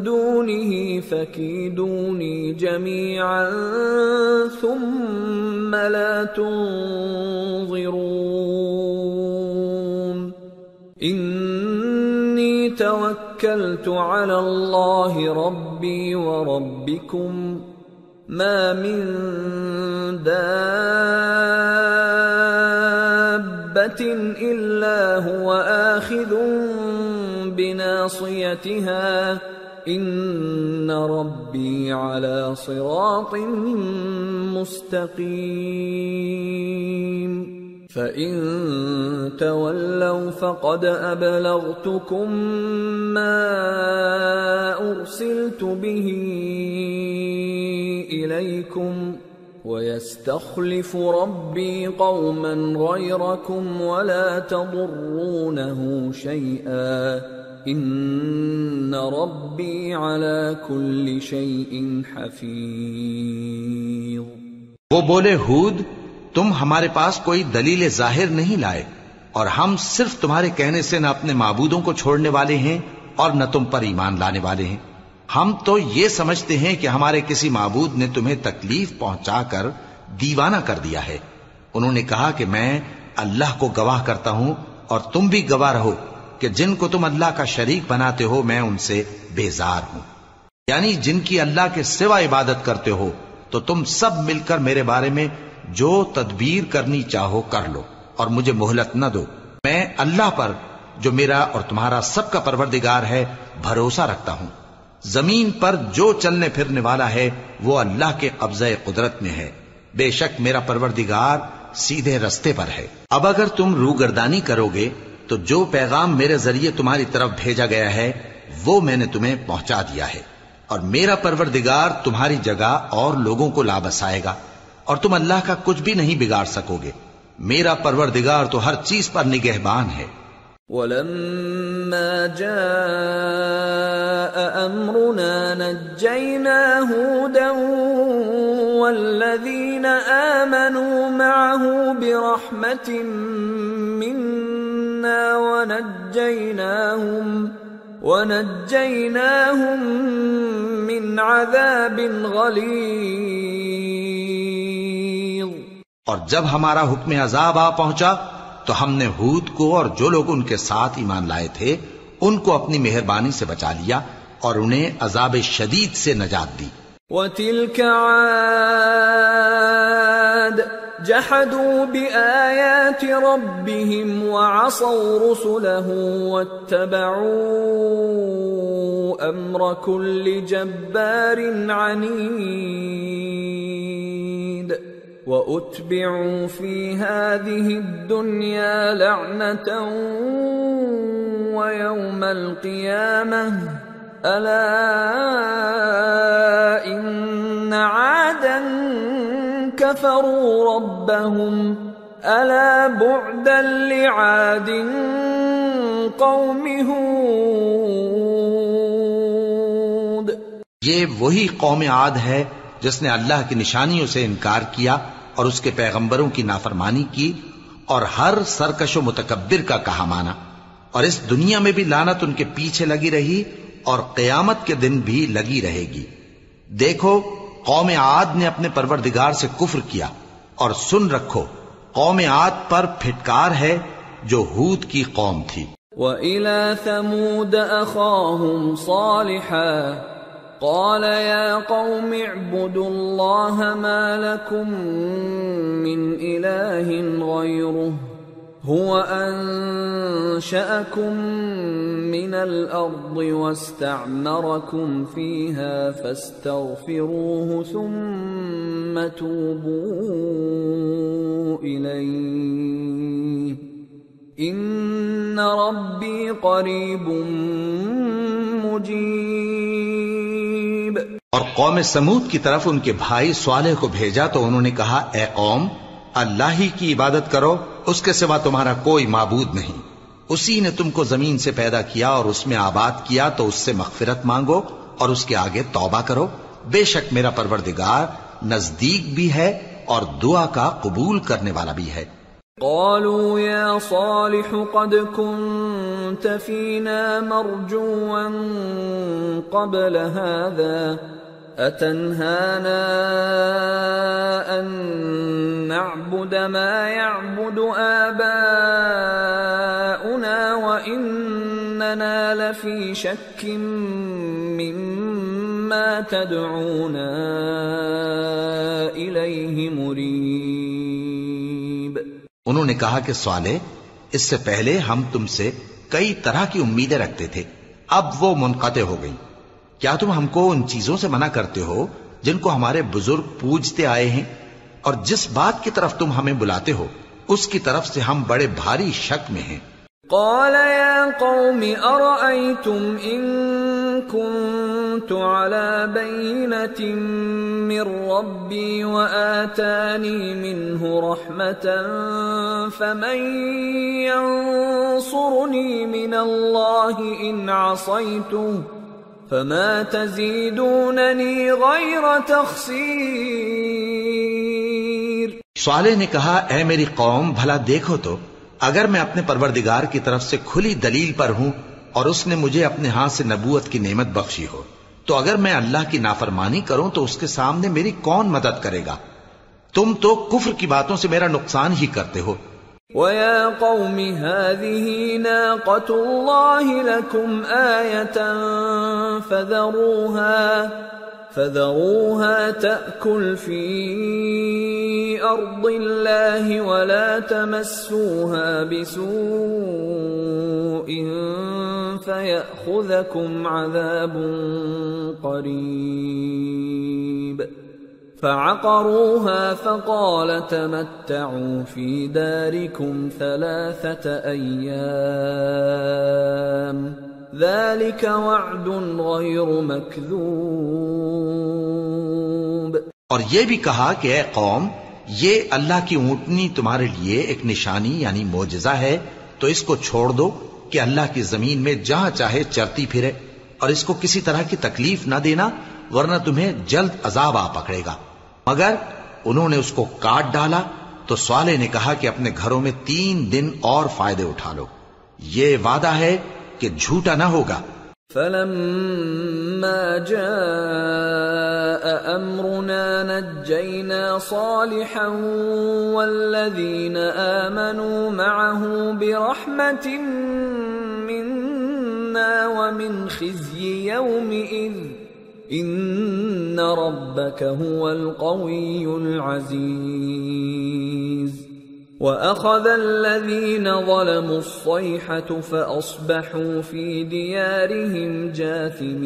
دونه فكيدوني جميعا ثم لا تنظرون إني توكلت على الله ربي وربكم ما من دابة إلا هو آخذ بناصيتها إن ربي على صراط مستقيم فإن تولوا فقد أبلغتكم ما أرسلت به إليكم وَيَسْتَخْلِفُ رَبِّي قَوْمًا غَيْرَكُمْ وَلَا تَضُرُّونَهُ شَيْئًا إِنَّ رَبِّي عَلَى كُلِّ شَيْءٍ حَفِيظٌ۔ وہ بولے ہود تم ہمارے پاس کوئی دلیل ظاہر نہیں لائے اور ہم صرف تمہارے کہنے سے نہ اپنے معبودوں کو چھوڑنے والے ہیں اور نہ تم پر ایمان لانے والے ہیں۔ ہم تو یہ سمجھتے ہیں کہ ہمارے کسی معبود نے تمہیں تکلیف پہنچا کر دیوانہ کر دیا ہے۔ انہوں نے کہا کہ میں اللہ کو گواہ کرتا ہوں اور تم بھی گواہ رہو کہ جن کو تم اللہ کا شریک بناتے ہو میں ان سے بیزار ہوں، یعنی جن کی اللہ کے سوا عبادت کرتے ہو تو تم سب مل کر میرے بارے میں جو تدبیر کرنی چاہو کر لو اور مجھے مہلت نہ دو۔ میں اللہ پر جو میرا اور تمہارا سب کا پروردگار ہے بھروسہ رکھتا ہوں۔ زمین پر جو چلنے پھرنے والا ہے وہ اللہ کے قبضہ قدرت میں ہے، بے شک میرا پروردگار سیدھے رستے پر ہے۔ اب اگر تم روگردانی کرو گے تو جو پیغام میرے ذریعے تمہاری طرف بھیجا گیا ہے وہ میں نے تمہیں پہنچا دیا ہے، اور میرا پروردگار تمہاری جگہ اور لوگوں کو لا بسائے گا اور تم اللہ کا کچھ بھی نہیں بگاڑ سکو گے۔ میرا پروردگار تو ہر چیز پر نگہبان ہے۔ وَلَمَّا جَاءَ أَمْرُنَا نَجَّيْنَا هُودًا وَالَّذِينَ آمَنُوا مَعَهُ بِرَحْمَةٍ مِنَّا وَنَجَّيْنَاهُمْ مِنْ عَذَابٍ غَلِيظٍ۔ اور جب ہمارا حکم عذاب آ پہنچا تو ہم نے ہود کو اور جو لوگ ان کے ساتھ ایمان لائے تھے ان کو اپنی مہربانی سے بچا لیا اور انہیں عذاب شدید سے نجات دی۔ وَتِلْكَ عَادٌ جَحَدُوا بِآيَاتِ رَبِّهِمْ وَعَصَوْا رُسُلَهُ وَاتَّبَعُوا أَمْرَ كُلِّ جَبَّارٍ عَنِيدٍ وَأُتْبِعُوا فِي هَذِهِ الدُّنْيَا لَعْنَةً وَيَوْمَ الْقِيَامَةِ أَلَا إِنَّ عَادًا كَفَرُوا رَبَّهُمْ أَلَا بُعْدًا لِعَادٍ قَوْمِ هُودٍ۔ یہ وہی قوم عاد ہے جس نے اللہ کی نشانیوں سے انکار کیا اور اس کے پیغمبروں کی نافرمانی کی اور ہر سرکش و متکبر کا کہا مانا، اور اس دنیا میں بھی لعنت ان کے پیچھے لگی رہی اور قیامت کے دن بھی لگی رہے گی۔ دیکھو قوم عاد نے اپنے پروردگار سے کفر کیا، اور سن رکھو قوم عاد پر پھٹکار ہے جو ہود کی قوم تھی۔ وَإِلَى ثَمُودَ أَخَاهُمْ صَالِحًا قال يا قوم اعبدوا الله ما لكم من إله غيره هو أنشأكم من الأرض واستعمركم فيها فاستغفروه ثم توبوا إليه إن ربي قريب مجيب۔ اور قوم سمود کی طرف ان کے بھائی صالح کو بھیجا تو انہوں نے کہا اے قوم اللہ ہی کی عبادت کرو، اس کے سوا تمہارا کوئی معبود نہیں، اسی نے تم کو زمین سے پیدا کیا اور اس میں آباد کیا تو اس سے مغفرت مانگو اور اس کے آگے توبہ کرو، بے شک میرا پروردگار نزدیک بھی ہے اور دعا کا قبول کرنے والا بھی ہے۔ قالوا يا صالح قد كنت فينا مرجوا قبل هذا أتنهانا أن نعبد ما يعبد آباؤنا وإننا لفي شك مما تدعونا إليه مريب۔ انہوں نے کہا کہ صالح اس سے پہلے ہم تم سے کئی طرح کی امیدیں رکھتے تھے، اب وہ منقطع ہو گئی۔ کیا تم ہم کو ان چیزوں سے منع کرتے ہو جن کو ہمارے بزرگ پوجتے آئے ہیں، اور جس بات کی طرف تم ہمیں بلاتے ہو اس کی طرف سے ہم بڑے بھاری شک میں ہیں۔ قال يا قوم أرأيتم إن كنت كنت على بينة من ربي وآتاني منه رحمة فمن ينصرني من الله إن عصيته فما تزيدونني غير تخسير. صالح نے کہا اے میری قوم بھلا دیکھو تو اگر میں اپنے پروردگار کی طرف سے کھلی دلیل پر ہوں اور اس نے مجھے اپنے ہاتھ سے نبوت کی نعمت بخشی ہو تو اگر میں اللہ کی نافرمانی کروں تو اس کے سامنے میری کون مدد کرے گا؟ تم تو کفر کی باتوں سے میرا نقصان ہی کرتے ہو. وَيَا قَوْمِ هَذِهِ نَاقَةُ اللَّهِ لَكُمْ آيَةً فَذَرُوهَا تَأْكُلْ فِي أَرْضِ اللَّهِ وَلَا تَمَسُّوهَا بِسُوءٍ فَيَأْخُذَكُمْ عَذَابٌ قَرِيبٌ. فعقروها فقال تمتعوا في داركم 3 أيام ذلك وعد غير مكذوب. اور یہ بھی کہا کہ اے قوم یہ اللہ کی اونٹنی تمہارے لیے ایک نشانی یعنی معجزہ ہے تو اس کو چھوڑ دو کہ اللہ کی زمین میں جہاں چاہے چرتی پھرے اور اس کو کسی طرح کی تکلیف نہ دینا ورنہ تمہیں جلد عذاب آ پکڑے گا. مگر انہوں نے اس کو کاٹ ڈالا تو صالح نے کہا کہ اپنے گھروں میں 3 دن اور فائدے اٹھا لو، یہ وعدہ ہے کہ جھوٹا نہ ہوگا. فلما جاء امرنا نجينا صالحا والذين آمنوا معه برحمة منا ومن خزي يومئذ ان ربك هو القوي العزيز. واخذ الذين ظلموا الصيحة فاصبحوا في ديارهم جاثمين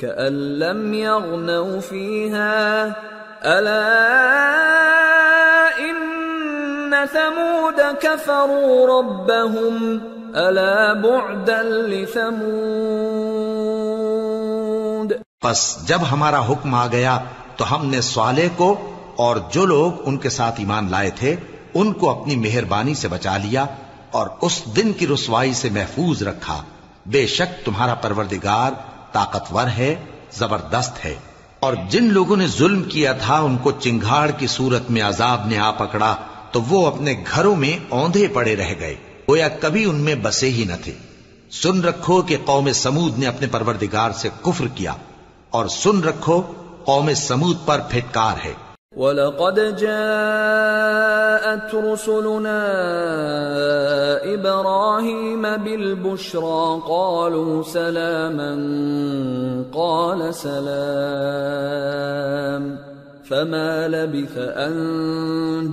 كأن لم يغنوا فيها الا ان ثمود كفروا ربهم الا بعدا لثمود. پس جب ہمارا حکم آ گیا تو ہم نے صالح کو اور جو لوگ ان کے ساتھ ایمان لائے تھے ان کو اپنی مہربانی سے بچا لیا اور اس دن کی رسوائی سے محفوظ رکھا. بے شک تمہارا پروردگار طاقتور ہے، زبردست ہے. اور جن لوگوں نے ظلم کیا تھا ان کو چنگھاڑ کی صورت میں عذاب نے آ پکڑا تو وہ اپنے گھروں میں اوندھے پڑے رہ گئے، گویا کبھی ان میں بسے ہی نہ تھے. سن رکھو کہ قوم سمود نے اپنے پروردگار سے کفر کیا اور سن رکھو قوم سمود پر پھٹکار ہے. وَلَقَدْ جَاءَتْ رُسُلُنَا إِبْرَاهِيمَ بِالْبُشْرَى قَالُوا سَلَامًا قَالَ سَلَامٌ فَمَا لَبِثَ أَن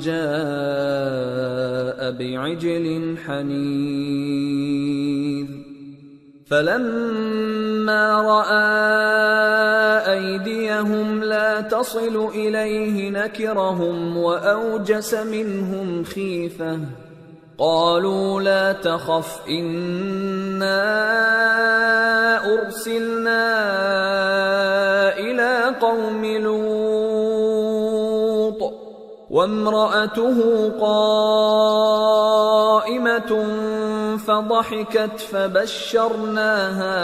جَاءَ بِعِجْلٍ حَنِيذٍ. فَلَمَّا رَأَى أَيْدِيَهُمْ لَا تَصِلُ إِلَيْهِ نَكِرَهُمْ وَأَوْجَسَ مِنْهُمْ خِيفَةً قَالُوا لَا تَخَفْ إِنَّا أُرْسِلْنَا إِلَى قَوْمِ لُوطٍ وَامْرَأَتُهُ قَائِمَةٌ فضحكت فبشرناها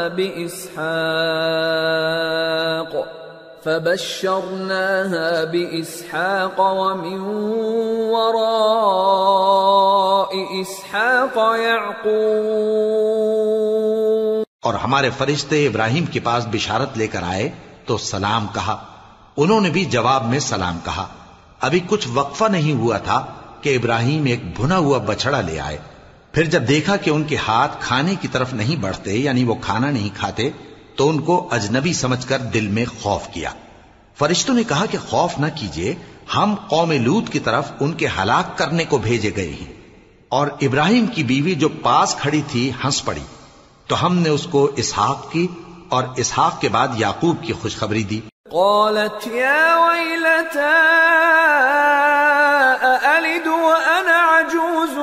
بإسحاق ومن وراء إسحاق يعقوب. اور ہمارے فرشتے ابراہیم کے پاس بشارت لے کر آئے تو سلام کہا. انہوں نے بھی جواب میں سلام کہا. ابھی کچھ وقفہ نہیں ہوا تھا کہ ابراہیم ایک بھنا ہوا بچڑا لے آئے. پھر جب دیکھا کہ ان کے ہاتھ کھانے کی طرف نہیں بڑھتے یعنی وہ کھانا نہیں کھاتے تو ان کو اجنبی سمجھ کر دل میں خوف کیا. فرشتوں نے کہا کہ خوف نہ کیجیے، ہم قوم لوط کی طرف ان کے ہلاک کرنے کو بھیجے گئے ہیں. اور ابراہیم کی بیوی جو پاس کھڑی تھی ہنس پڑی تو ہم نے اس کو اسحاق کی اور اسحاق کے بعد یعقوب کی خوشخبری دی. قالت يا ويلتى أألد وأنا عجوز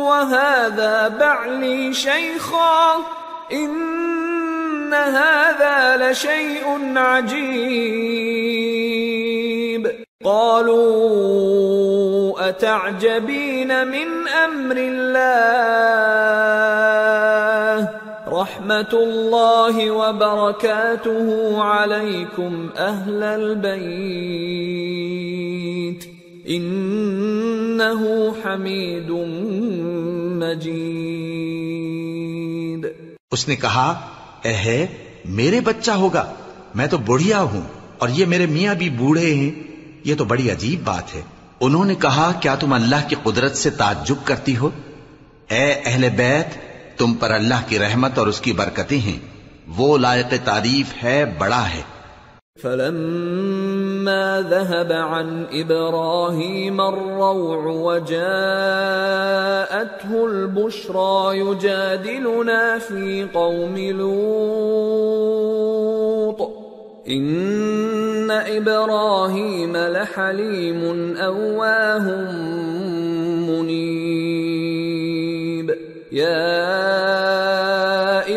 وهذا بعلي شيخا إن هذا لشيء عجيب قالوا أتعجبين من أمر الله رحمة الله وبركاته عليكم أهل البيت إنه حميد مجيد۔ اس نے کہا اے ہے میرے بچہ ہوگا، میں تو بڑھیا ہوں اور یہ میرے میاں بھی بوڑھے ہیں، یہ تو بڑی عجیب بات ہے۔ انہوں نے کہا کیا تم اللہ کی قدرت سے تعجب کرتی ہو؟ اے اہل بیت، تم پر اللہ کی رحمت اور اس کی برکتیں ہیں، وہ لائق تعریف ہے، بڑا ہے۔ فلما ذهب عن إبراهيم الروع وجاءته البشرى يجادلنا في قوم لوط إن إبراهيم لحليم أواه منيب يا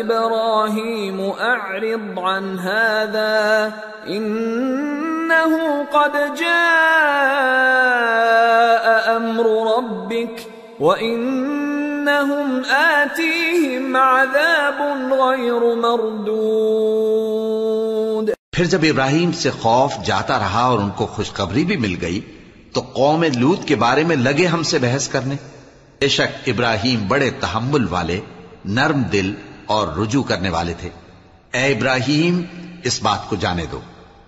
إبراهيم أعرض عن هذا إنه قد جاء أمر ربك وإنهم آتيهم عذاب غير مردود۔ پھر جب ابراہیم سے خوف جاتا رہا اور ان کو خوشخبری بھی مل گئی تو قوم لوط کے بارے میں لگے ہم سے بحث کرنے۔ بے شک ابراہیم بڑے تحمل والے، نرم دل اور رجوع کرنے والے تھے۔ اے ابراہیم، اس بات کو جانے دو،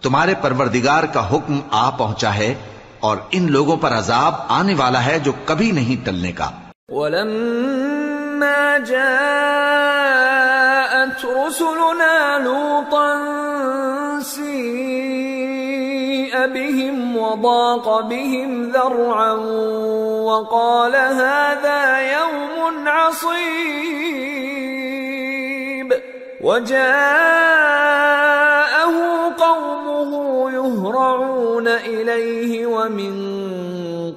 تمہارے پروردگار کا حکم آ پہنچا ہے اور ان لوگوں پر عذاب آنے والا ہے جو کبھی نہیں ٹلنے کا۔ وَلَمَّا جَاءَتْ رُسُلُنَا لُوطًا سِيءَ بِهِمْ وَضَاقَ بِهِمْ ذَرْعًا وَقَالَ هَذَا يَوْمٌ عَصِيبٌ وَجَاءَهُ قَوْمُهُ يُهْرَعُونَ إِلَيْهِ وَمِن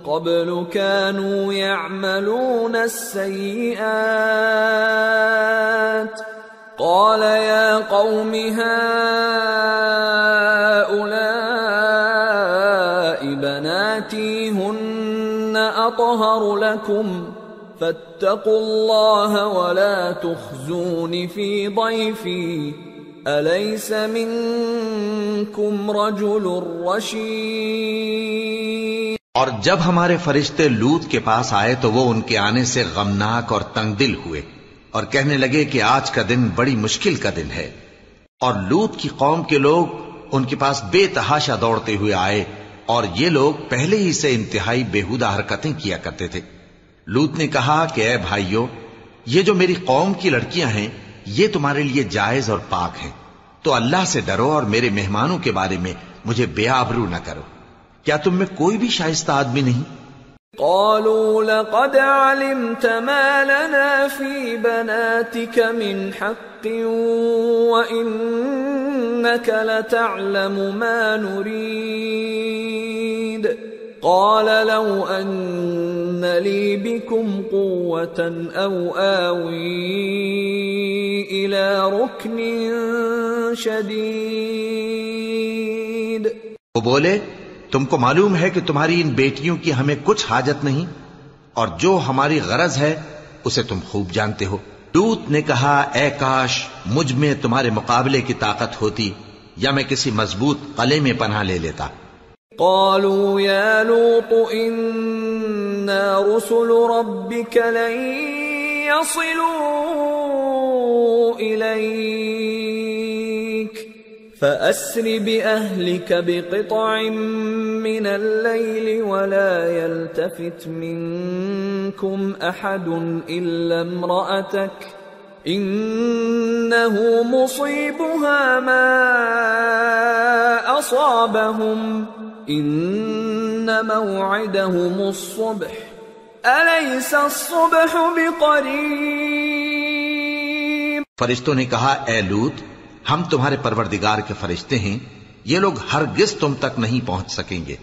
قَبْلُ كَانُوا يَعْمَلُونَ السَّيِّئَاتِ قَالَ يَا قَوْمِ هَؤُلَاءِ بَنَاتِي هُنَّ أَطْهَرُ لَكُمْ فَاتَّقُوا اللَّهَ وَلَا تُخْزُونِ فِي ضَيْفِي أَلَيْسَ مِنكُمْ رَجُلٌ رَّشِيدٌ۔ اور جب ہمارے فرشتے لوط کے پاس آئے تو وہ ان کے آنے سے غمناک اور تنگ دل ہوئے اور کہنے لگے کہ آج کا دن بڑی مشکل کا دن ہے۔ اور لوط کی قوم کے لوگ ان کے پاس بے تحاشا دوڑتے ہوئے آئے اور یہ لوگ پہلے ہی سے انتہائی بیہودہ حرکتیں کیا کرتے تھے۔ لوط نے کہا کہ اے بھائیو، یہ جو میری قوم کی لڑکیاں ہیں یہ تمہارے لیے جائز اور پاک ہیں، تو اللہ سے ڈرو اور میرے مہمانوں کے بارے میں مجھے بے آبرو نہ کرو۔ کیا تم میں کوئی بھی شائستہ آدمی نہیں؟ قالوا لقد علمت ما لنا في بناتك من حق وإنك لتعلم ما نريد قال لو أن لي بكم قوة أو آوي إلى ركن شديد۔ وہ بولے تم کو معلوم ہے کہ تمہاری ان بیٹیوں کی ہمیں کچھ حاجت نہیں اور جو ہماری غرض ہے اسے تم خوب جانتے ہو۔ لوط نے کہا اے کاش مجھ میں تمہارے مقابلے کی طاقت ہوتی یا میں کسی مضبوط قلعے میں پناہ لے لیتا۔ قالوا يا لوط إنا رسل ربك لن يصلوا إليك فأسر بأهلك بقطع من الليل ولا يلتفت منكم أحد إلا امرأتك إنه مصيبها ما أصابهم إن موعدهم الصبح أليس الصبح بقريب۔ فرشتوں نے کہا اے لوط ہم تمہارے پروردگار کے فرشتے ہیں، یہ لوگ ہرگز تم تک نہیں پہنچ سکیں گے،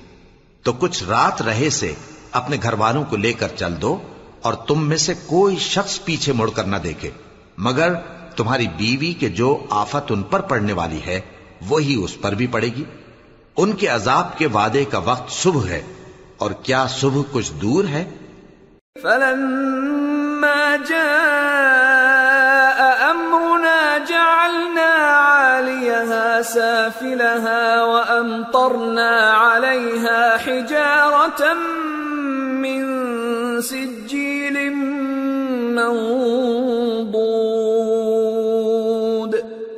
تو کچھ رات رہے سے اپنے گھر والوں کو لے کر چل دو اور تم میں سے کوئی شخص پیچھے مڑ کر نہ دیکھے مگر تمہاری بیوی کے جو آفت ان پر پڑنے والی ہے وہی اس پر بھی پڑے گی. ان کے عذاب کے وعدے کا وقت صبح ہے، اور کیا صبح کچھ دور ہے؟ فلما جاء أمرنا جعلنا عاليها سافلها وأمطرنا عليها حجارة من سجيل منضود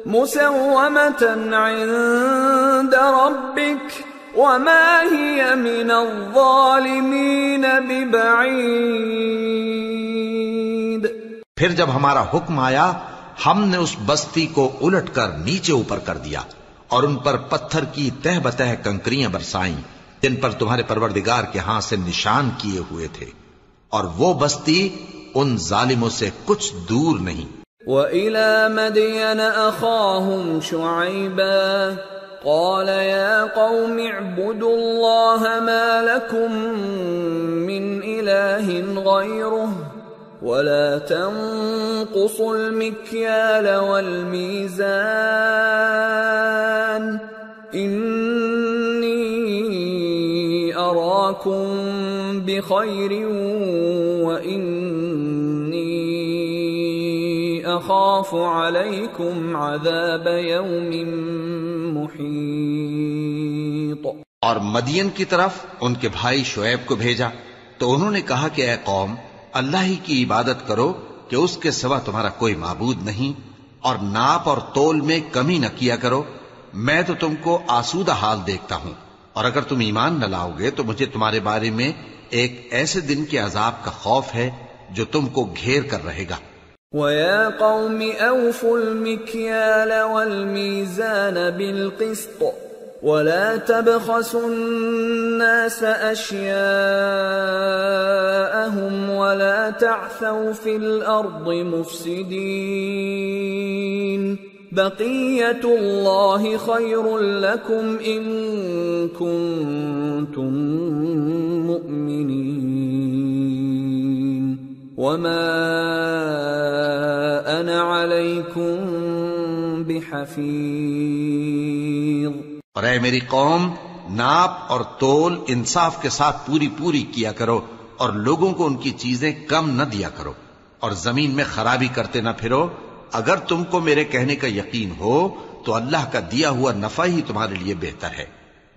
مسومة عند ربك وما هي من الظالمين ببعيد. پھر جب ہمارا حکم آیا ہم نے اس بستی کو الٹ کر نیچے اوپر کر دیا اور ان پر پتھر کی تہ بتہ کنکریاں برسائیں جن پر تمہارے پروردگار کے ہاں سے نشان کیے ہوئے تھے، اور وہ بستی ان ظالموں سے کچھ دور نہیں. وَإِلَى مَدْيَنَ أَخَاهُمْ شُعَيْبًا قال يا قوم اعبدوا الله ما لكم من إله غيره ولا تنقصوا المكيال والميزان إني أراكم بخير وإني أخاف عليكم عذاب يوم محيط. اور مدین کی طرف ان کے بھائی شعیب کو بھیجا تو انہوں نے کہا کہ اے قوم اللہ ہی کی عبادت کرو کہ اس کے سوا تمہارا کوئی معبود نہیں، اور ناپ اور تول میں کمی نہ کیا کرو. میں تو تم کو آسودہ حال دیکھتا ہوں، اور اگر تم ایمان نہ لاؤ گے تو مجھے تمہارے بارے میں ایک ایسے دن کے عذاب کا خوف ہے جو تم کو گھیر کر رہے گا. وَيَا قَوْمِ أَوْفُوا الْمِكْيَالَ وَالْمِيزَانَ بِالْقِسْطِ وَلَا تَبْخَسُوا النَّاسَ أَشْيَاءَهُمْ وَلَا تَعْثَوْا فِي الْأَرْضِ مُفْسِدِينَ بَقِيَّةُ اللَّهِ خَيْرٌ لَكُمْ إِن كُنتُم مُؤْمِنِينَ وَمَا أَنَا عَلَيْكُمْ بِحَفِيظٍ. اور اے میری قوم ناپ اور تول انصاف کے ساتھ پوری پوری کیا کرو، اور لوگوں کو ان کی چیزیں کم نہ دیا کرو، اور زمین میں خرابی کرتے نہ پھرو. اگر تم کو میرے کہنے کا یقین ہو تو اللہ کا دیا ہوا نفع ہی تمہارے لیے بہتر ہے،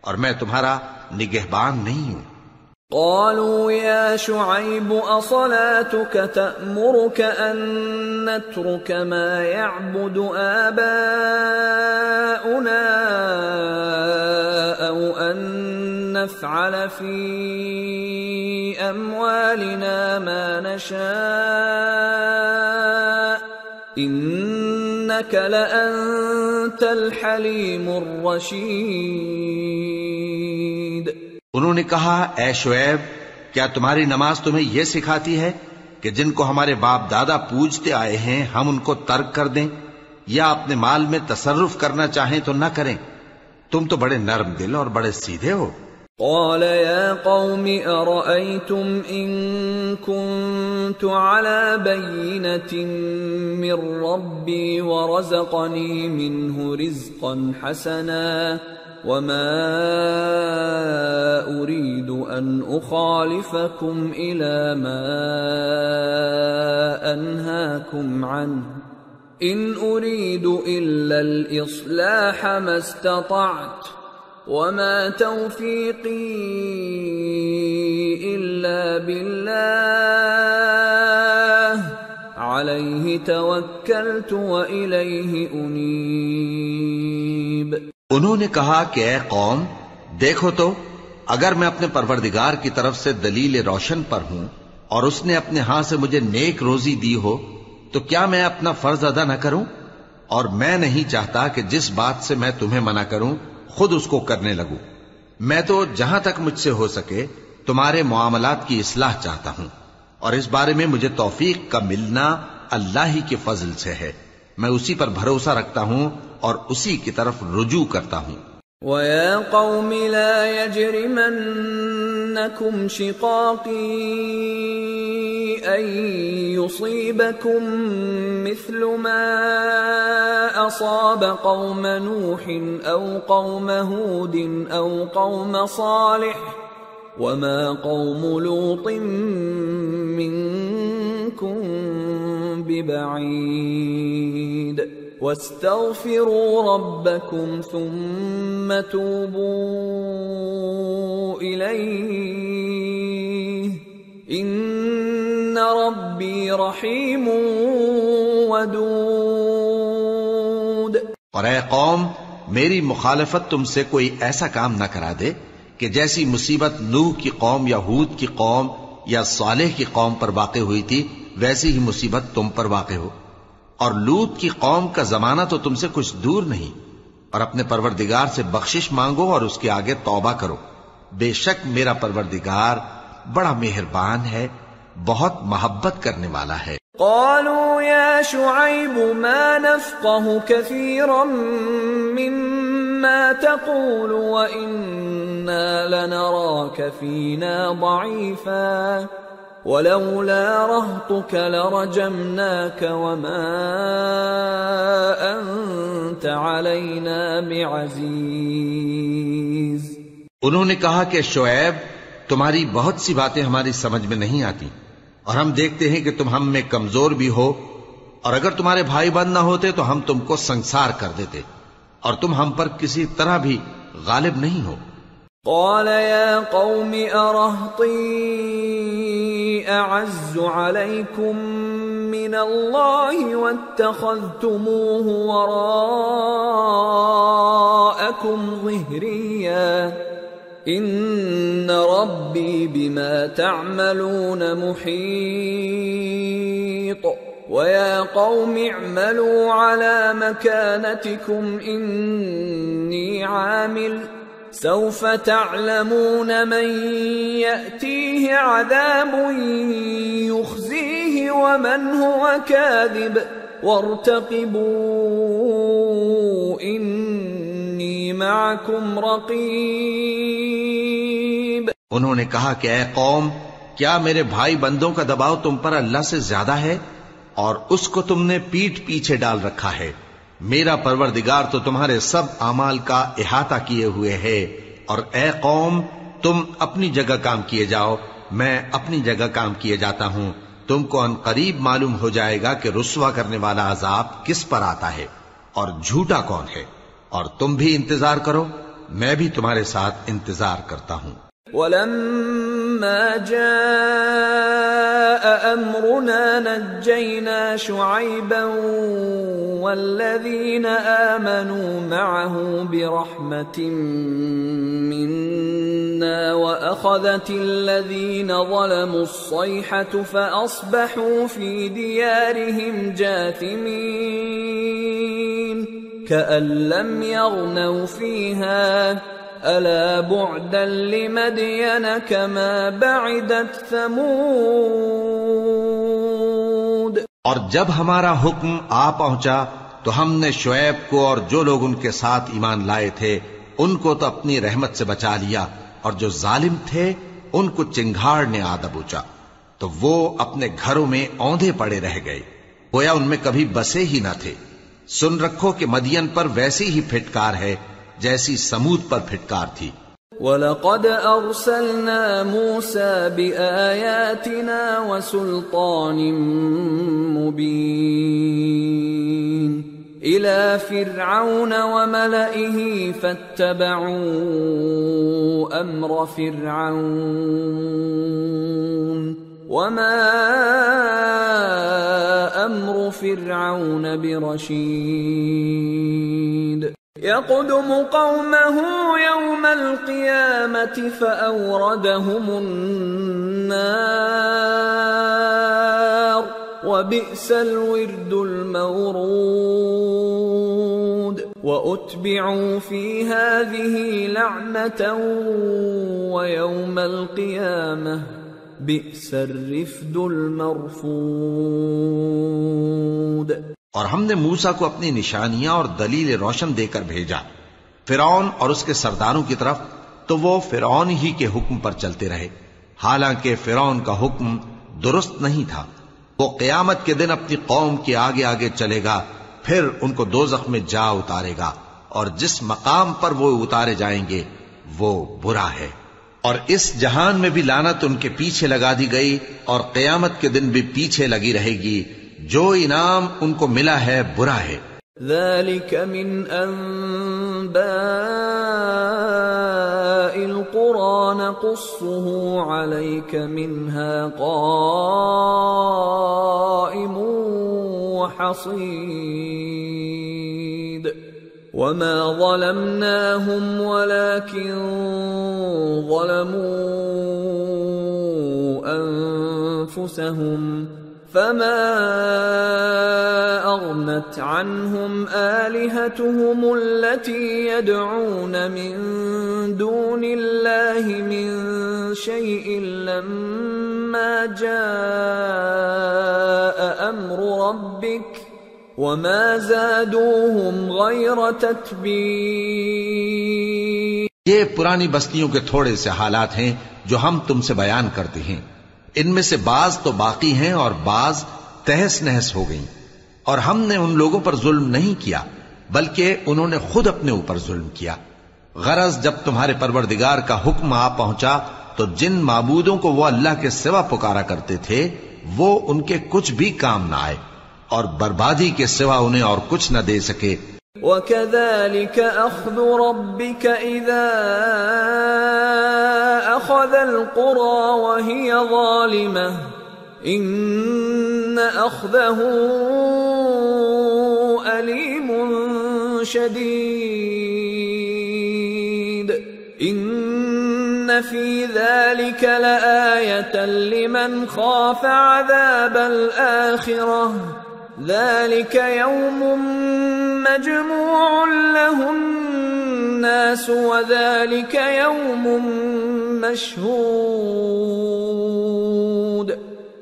اور میں تمہارا نگہبان نہیں ہوں. قالوا يا شعيب أصلاتك تأمرك أن نترك ما يعبد آباؤنا أو أن نفعل في أموالنا ما نشاء إنك لأنت الحليم الرشيد. انہوں نے کہا اے شعیب کیا تمہاری نماز تمہیں یہ سکھاتی ہے کہ جن کو ہمارے باپ دادا پوجتے آئے ہیں ہم ان کو ترک کر دیں، یا اپنے مال میں تصرف کرنا چاہیں تو نہ کریں؟ تم تو بڑے نرم دل اور بڑے سیدھے ہو. قال يا قوم أرأيتم إن كنت على بينة من ربي ورزقني منه رزقا حسنا وما أريد أن أخالفكم إلى ما أنهاكم عنه إن أريد إلا الإصلاح ما استطعت وما توفيقي إلا بالله عليه توكلت وإليه أنيب. انہوں نے کہا کہ اے قوم دیکھو تو اگر میں اپنے پروردگار کی طرف سے دلیل روشن پر ہوں اور اس نے اپنے ہاں سے مجھے نیک روزی دی ہو تو کیا میں اپنا فرض ادا نہ کروں؟ اور میں نہیں چاہتا کہ جس بات سے میں تمہیں منع کروں خود اس کو کرنے لگوں. میں تو جہاں تک مجھ سے ہو سکے تمہارے معاملات کی اصلاح چاہتا ہوں، اور اس بارے میں مجھے توفیق کا ملنا اللہ ہی کے فضل سے ہے. میں اسی پر بھروسہ رکھتا ہوں اور اسی کی طرف رجوع کرتا ہوں. وَيَا قَوْمِ لَا يَجْرِمَنَّكُمْ شِقَاقِي أن يصيبكم مثل ما أصاب قوم نوح أو قوم هود أو قوم صالح وما قوم لوط منكم ببعيد واستغفروا ربكم ثم توبوا إليه إن ربي رحيم ودود۔ اور اے قوم، میری مخالفت تم سے کوئی ایسا کام نہ کرا دے کہ جیسی مصیبت نوح کی قوم یا ہود کی قوم یا صالح کی قوم پر واقع ہوئی تھی ویسی ہی مصیبت تم پر واقع ہو۔ اور لوط کی قوم کا زمانہ تو تم سے کچھ دور نہیں، اور اپنے پروردگار سے بخشش مانگو اور اس کے آگے توبہ کرو، بے شک میرا پروردگار بڑا مہربان ہے، بہت محبت کرنے والا ہے۔ قالوا يا شعيب ما نفقه كثيرا مما تقول وإنا لنراك فينا ضعيفا ولولا رهطك لرجمناك وما أنت علينا بعزيز۔ انہوں نے کہا کہ شعیب، تمہاری بہت سی باتیں ہماری سمجھ میں نہیں آتی، اور ہم دیکھتے ہیں کہ تم ہم میں کمزور بھی ہو، اور اگر تمہارے بھائی بند نہ ہوتے تو ہم تم کو سنسار کر دیتے، اور تم ہم پر کسی طرح بھی غالب نہیں ہو۔ قال يا قوم أرهطي أعز عليكم من الله واتخذتموه وراءكم ظهريا إن ربي بما تعملون محيط ويا قوم اعملوا على مكانتكم إني عامل سوف تعلمون من يأتيه عذاب يخزيه ومن هو كاذب وارتقبوا إني معكم رقيب۔ انہوں نے کہا کہ اے قوم، کیا میرے بھائی بندوں کا دباؤ تم پر اللہ سے زیادہ ہے، اور اس کو تم نے پیٹھ پیچھے ڈال رکھا ہے؟ میرا پروردگار تو تمہارے سب اعمال کا احاطہ کیے ہوئے ہے، اور اے قوم، تم اپنی جگہ کام کیے جاؤ، میں اپنی جگہ کام کیے جاتا ہوں۔ تم کو ان قریب معلوم ہو جائے گا کہ رسوا کرنے والا عذاب کس پر آتا ہے اور جھوٹا کون ہے، اور تم بھی انتظار کرو، میں بھی تمہارے ساتھ انتظار کرتا ہوں۔ وَلَمَّا جَاءَ أَمْرُنَا نَجَّيْنَا شُعَيْبًا وَالَّذِينَ آمَنُوا مَعَهُ بِرَحْمَةٍ مِنَّا وَأَخَذَتِ الَّذِينَ ظَلَمُوا الصَّيْحَةُ فَأَصْبَحُوا فِي دِيَارِهِمْ جَاثِمِينَ كَأَن لَّمْ يَغْنَوْا فِيهَا أَلَا بُعْدًا لِمَدْيَنَ كَمَا بَعِدَتْ ثَمُودُ۔ اور جب ہمارا حکم آ پہنچا تو ہم نے شعیب کو اور جو لوگ ان کے ساتھ ایمان لائے تھے ان کو تو اپنی رحمت سے بچا لیا، اور جو ظالم تھے ان کو چنگھاڑ نے آ دبوچا، تو وہ اپنے گھروں میں اوندھے پڑے رہ گئے، گویا ان میں کبھی بسے ہی نہ تھے۔ سن رکھو کہ مدین پر ویسی ہی پھٹکار ہے جیسی سمود پر پھٹکار تھی۔ وَلَقَدْ أَرْسَلْنَا مُوسَى بِآيَاتِنَا وَسُلْطَانٍ مُبِينٍ إِلَى فِرْعَوْنَ وَمَلَئِهِ فَاتَّبَعُوا أَمْرَ فِرْعَوْنَ وَمَا أَمْرُ فِرْعَوْنَ بِرَشِيدٍ يَقْدُمُ قَوْمَهُ يَوْمَ الْقِيَامَةِ فَأَوْرَدَهُمُ النَّارَ وَبِئْسَ الْوِرْدُ الْمَوْرُودُ وَأُتْبِعُوا فِي هَذِهِ لَعْنَةً وَيَوْمَ الْقِيَامَةِ بِئْسَ الرِّفْدُ الْمَرْفُودُ۔ اور ہم نے موسیٰ کو اپنی نشانیاں اور دلیل روشن دے کر بھیجا فرعون اور اس کے سرداروں کی طرف، تو وہ فرعون ہی کے حکم پر چلتے رہے، حالانکہ فرعون کا حکم درست نہیں تھا۔ وہ قیامت کے دن اپنی قوم کے آگے آگے چلے گا، پھر ان کو دوزخ میں جا اتارے گا، اور جس مقام پر وہ اتارے جائیں گے وہ برا ہے۔ اور اس جہان میں بھی لعنت ان کے پیچھے لگا دی گئی، اور قیامت کے دن بھی پیچھے لگی رہے گی۔ جو انعام ان کو ملا ہے برا ہے۔ ذلك من أنباء القرى نقصه عليك منها قائم وحصيد وما ظلمناهم ولكن ظلموا أنفسهم فما أغنت عنهم آلهتهم التي يدعون من دون الله من شيء لما جاء أمر ربك وما زادوهم غير تتبيب۔ یہ پرانی بستیوں کے تھوڑے سے حالات ہیں جو ہم تم سے بیان کرتے ہیں، ان میں سے بعض تو باقی ہیں اور بعض تہس نہس ہو گئیں، اور ہم نے ان لوگوں پر ظلم نہیں کیا بلکہ انہوں نے خود اپنے اوپر ظلم کیا۔ غرض جب تمہارے پروردگار کا حکم آ پہنچا تو جن معبودوں کو وہ اللہ کے سوا پکارا کرتے تھے وہ ان کے کچھ بھی کام نہ آئے، اور بربادی کے سوا انہیں اور کچھ نہ دے سکے۔ وَكَذَلِكَ أَخْذُ رَبِّكَ إِذَا أَخَذَ الْقُرَى وَهِيَ ظَالِمَةٌ إِنَّ أَخْذَهُ أَلِيمٌ شَدِيدٌ إِنَّ فِي ذَلِكَ لَآيَةً لِمَنْ خَافَ عَذَابَ الْآخِرَةِ ذَلِكَ يَوْمٌ مَجْمُوعٌ لَهُ النَّاسُ وَذَلِكَ يَوْمٌ مَشْهُودٌ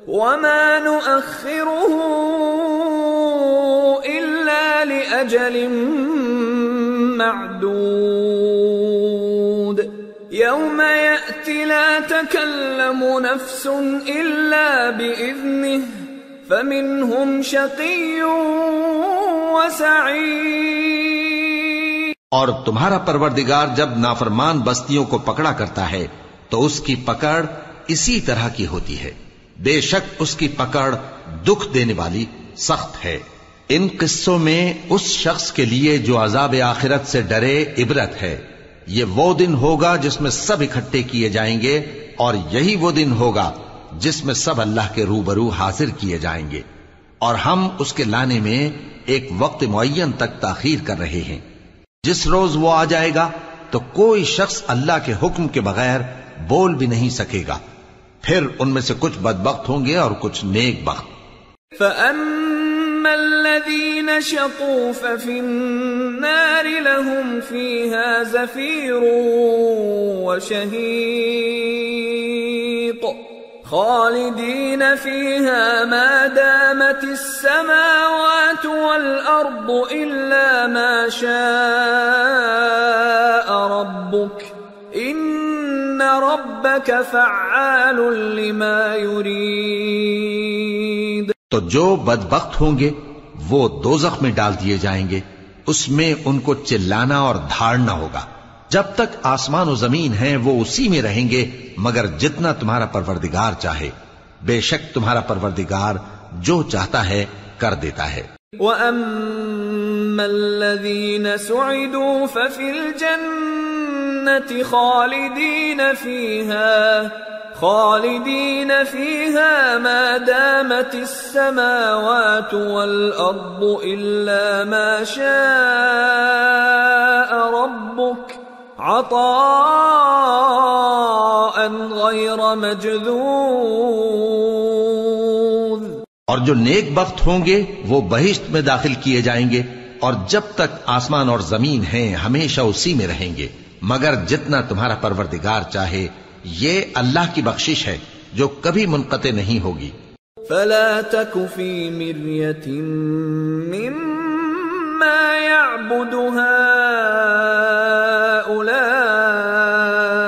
وَمَا نُؤَخِّرُهُ إِلَّا لِأَجَلٍ مَّعْدُودٍ يَوْمَ يَأْتِ لَا تَكَلَّمُ نَفْسٌ إِلَّا بِإِذْنِهِ فَمِنْهُمْ شَقِيٌّ وَسَعِيدٌ۔ اور تمہارا پروردگار جب نافرمان بستیوں کو پکڑا کرتا ہے تو اس کی پکڑ اسی طرح کی ہوتی ہے، بے شک اس کی پکڑ دکھ دینے والی سخت ہے۔ ان قصوں میں اس شخص کے لیے جو عذاب آخرت سے ڈرے عبرت ہے۔ یہ وہ دن ہوگا جس میں سب اکٹھے کیے جائیں گے، اور یہی وہ دن ہوگا جس میں سب اللہ کے روبرو حاضر کیے جائیں گے، اور ہم اس کے لانے میں ایک وقت معین تک تاخیر کر رہے ہیں۔ جس روز وہ آ جائے گا تو کوئی شخص اللہ کے حکم کے بغیر بول بھی نہیں سکے گا، پھر ان میں سے کچھ بدبخت ہوں گے اور کچھ نیک بخت۔ فَأَمَّا الَّذِينَ شَقُوا فَفِي النَّارِ لَهُمْ فِيهَا زَفِيرٌ وَشَهِيقٌ خالدين فيها ما دامت السماوات والأرض إلا ما شاء ربك إن ربك فعال لما يريد۔ تو جو بدبخت ہوں گے وہ دوزخ میں ڈال دیے جائیں گے، اس میں ان کو چلانا اور دھاڑنا ہوگا۔ جب تک آسمان و زمین ہیں وہ اسی میں رہیں گے مگر جتنا تمہارا پروردگار چاہے، بے شک تمہارا پروردگار جو چاہتا ہے کر دیتا ہے۔ وَأَمَّا الَّذِينَ سُعِدُوا فَفِي الْجَنَّةِ خَالِدِينَ فِيهَا مَا دَامَتِ السَّمَاوَاتُ وَالْأَرْضُ إِلَّا مَا شَاءَ رَبُّكَ عطاء غیر مجذوذ۔ اور جو نیک بخت ہوں گے وہ بہشت میں داخل کیے جائیں گے، اور جب تک آسمان اور زمین ہیں ہمیشہ اسی میں رہیں گے مگر جتنا تمہارا پروردگار چاہے۔ یہ اللہ کی بخشش ہے جو کبھی منقطع نہیں ہوگی۔ فلا تک فی مریۃ مما یعبد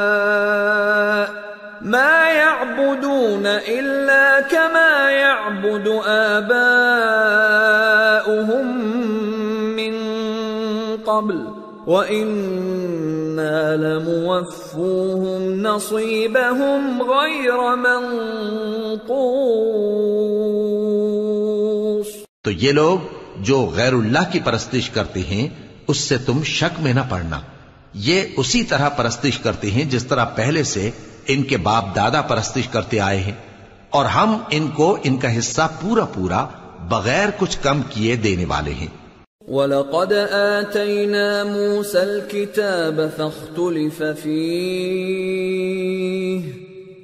هؤلاء ما يعبدون يعبدون إلا كما يعبد آباؤهم من قبل وَإِنَّا لَمُوَفُّوهُمْ نَصِيبَهُمْ غَيْرَ مَنْقُوصٍ۔ تو یہ لوگ جو غیر اللہ کی پرستش کرتے ہیں اس سے تم شک میں نہ پڑنا، یہ اسی طرح پرستش کرتے ہیں جس طرح پہلے سے ان کے باپ دادا پرستش کرتے آئے ہیں، اور ہم ان کو ان کا حصہ پورا پورا بغیر کچھ کم کیے دینے والے ہیں۔ وَلَقَدْ آتَيْنَا مُوسَى الْكِتَابَ فَاخْتُلِفَ فِيهِ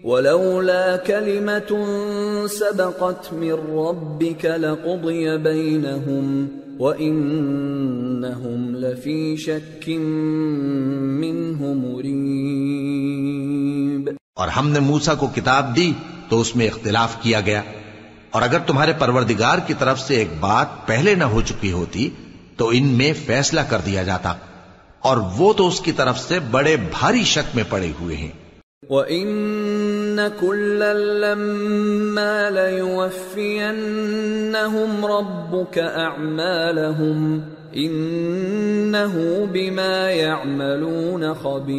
وَلَوْلَا كَلِمَةٌ سَبَقَتْ مِنْ رَبِّكَ لَقُضِيَ بَيْنَهُمْ وَإِنَّهُمْ لَفِي شَكٍّ مِّنْهُ مُرِيبٍ۔ اور ہم نے موسیٰ کو کتاب دی تو اس میں اختلاف کیا گیا، اور اگر تمہارے پروردگار کی طرف سے ایک بات پہلے نہ ہو چکی ہوتی تو ان میں فیصلہ کر دیا جاتا، اور وہ تو اس کی طرف سے بڑے بھاری شک میں پڑے ہوئے ہیں۔ وَإِنَّ كُلًّا لَمَّا لَيُوَفِّيَنَّهُمْ رَبُّكَ أَعْمَالَهُمْ إِنَّهُ بِمَا يَعْمَلُونَ خَبِيرٌ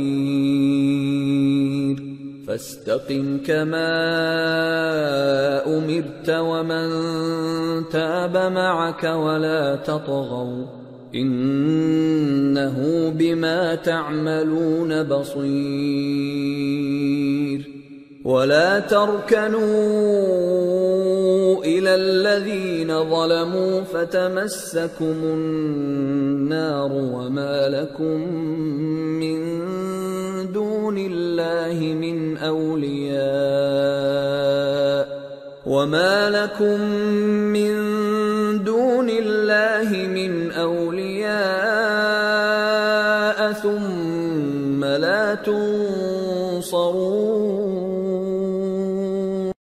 فَاسْتَقِمْ كَمَا أُمِرْتَ وَمَنْ تَابَ مَعَكَ وَلَا تَطْغَوْا إِنَّهُ بِمَا تَعْمَلُونَ بَصِيرٌ وَلَا تَرْكَنُوا إِلَى الَّذِينَ ظَلَمُوا فَتَمَسَّكُمُ النَّارُ وَمَا لَكُمْ مِنْ دون الله من أولياء وما لكم من دون الله من أولياء ثم لا تنصرون۔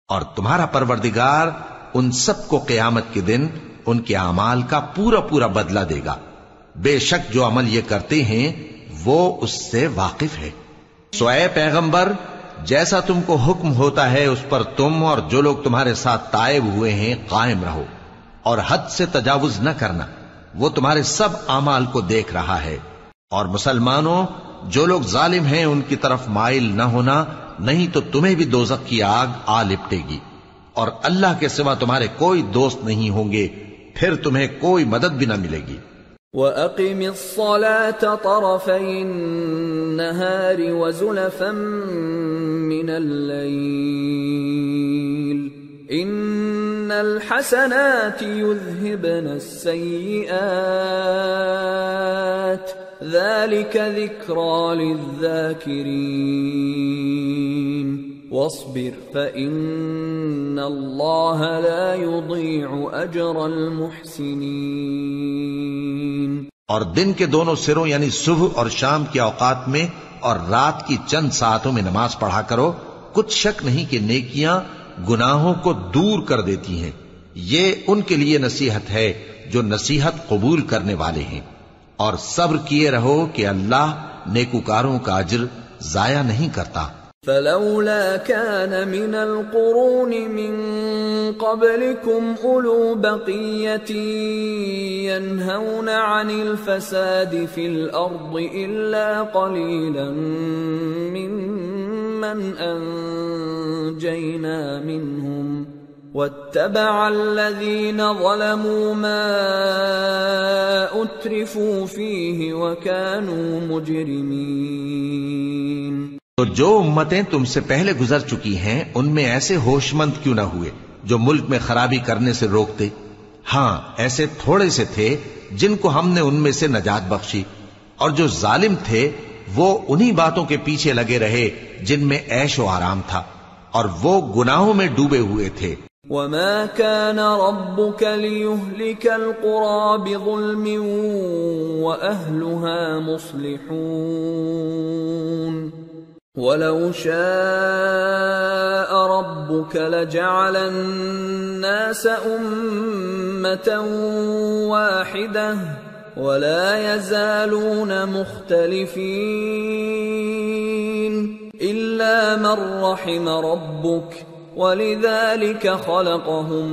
اور تمہارا پروردگار ان سب کو قیامت کے دن ان کے اعمال کا پورا پورا بدلہ دے گا، بے شک جو عمل یہ کرتے ہیں وہ اس سے واقف ہے۔ سو اے پیغمبر، جیسا تم کو حکم ہوتا ہے اس پر تم اور جو لوگ تمہارے ساتھ تائب ہوئے ہیں قائم رہو، اور حد سے تجاوز نہ کرنا، وہ تمہارے سب اعمال کو دیکھ رہا ہے۔ اور مسلمانوں، جو لوگ ظالم ہیں ان کی طرف مائل نہ ہونا، نہیں تو تمہیں بھی دوزخ کی آگ آ لپٹے گی، اور اللہ کے سوا تمہارے کوئی دوست نہیں ہوں گے، پھر تمہیں کوئی مدد بھی نہ ملے گی۔ وَأَقِمِ الصَّلَاةَ طَرَفَيِ النَّهَارِ وَزُلَفًا مِّنَ اللَّيْلِ إِنَّ الْحَسَنَاتِ يُذْهِبْنَ السَّيِّئَاتِ ذَلِكَ ذِكْرَى لِلذَّاكِرِينَ وَاصْبِرْ فَإِنَّ اللَّهَ لَا يُضِيعُ أَجْرَ الْمُحْسِنِينَ۔ اور دن کے دونوں سروں یعنی صبح اور شام کے اوقات میں اور رات کی چند ساعتوں میں نماز پڑھا کرو، کچھ شک نہیں کہ نیکیاں گناہوں کو دور کر دیتی ہیں، یہ ان کے لیے نصیحت ہے جو نصیحت قبول کرنے والے ہیں۔ اور صبر کیے رہو کہ اللہ نیکوکاروں کا اجر ضائع نہیں کرتا۔ فلولا كان من القرون من قبلكم أولو بقية ينهون عن الفساد في الأرض إلا قليلا ممن أنجينا منهم واتبع الذين ظلموا ما أترفوا فيه وكانوا مجرمين۔ تو جو امتیں تم سے پہلے گزر چکی ہیں ان میں ایسے ہوش مند کیوں نہ ہوئے جو ملک میں خرابی کرنے سے روکتے؟ ہاں، ایسے تھوڑے سے تھے جن کو ہم نے ان میں سے نجات بخشی، اور جو ظالم تھے وہ انہی باتوں کے پیچھے لگے رہے جن میں عیش و آرام تھا، اور وہ گناہوں میں ڈوبے ہوئے تھے۔ وَمَا كَانَ رَبُّكَ لِيُهْلِكَ الْقُرَى بِظُلْمٍ وَأَهْلُهَا مُصْلِحُونَ وَلَوْ شَاءَ رَبُّكَ لَجَعَلَ النَّاسَ أُمَّةً وَاحِدَةً وَلَا يَزَالُونَ مُخْتَلِفِينَ إِلَّا مَنْ رَحِمَ رَبُّكَ وَلِذَلِكَ خَلَقَهُمْ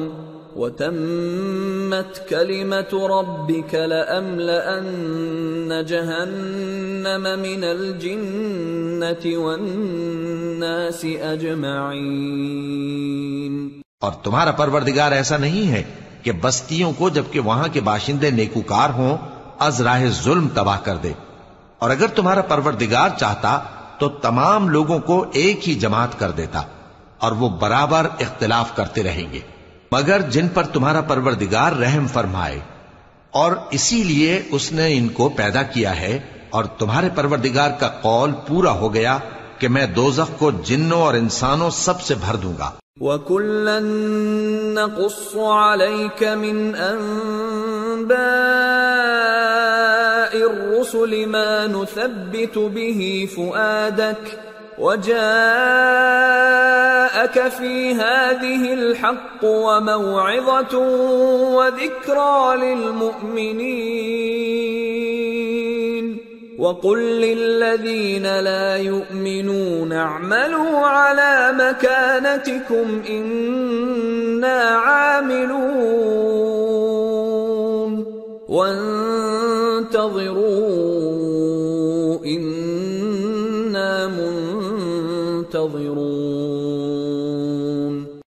وَتَمَّتْ كَلِمَةُ رَبِّكَ لَأَمْلَأَنَّ جَهَنَّمَ مِنَ الْجِنَّةِ وَالنَّاسِ أَجْمَعِينَ۔ اور تمہارا پروردگار ایسا نہیں ہے کہ بستیوں کو جبکہ وہاں کے باشندے نیکوکار ہوں از راہ ظلم تباہ کر دے، اور اگر تمہارا پروردگار چاہتا تو تمام لوگوں کو ایک ہی جماعت کر دیتا، اور وہ برابر اختلاف کرتے رہیں گے، مگر جن پر تمہارا پروردگار رحم فرمائے، اور اسی لیے اس نے ان کو پیدا کیا ہے، اور تمہارے پروردگار کا قول پورا ہو گیا کہ میں دوزخ کو جنوں اور انسانوں سب سے بھر دوں گا۔ وَكُلًّا نَّقُصُّ عَلَيْكَ مِنْ أَنبَاءِ الرُّسُلِ مَا نُثَبِّتُ بِهِ فُؤَادَكَ وَجَاءَكَ فِي هَٰذِهِ الْحَقُّ وَمَوْعِظَةٌ وَذِكْرَىٰ لِلْمُؤْمِنِينَ وَقُل لِّلَّذِينَ لَا يُؤْمِنُونَ اعْمَلُوا عَلَىٰ مَكَانَتِكُمْ إِنَّا عَامِلُونَ وَانتَظِرُوا إِنَّا مُنتَظِرُونَ۔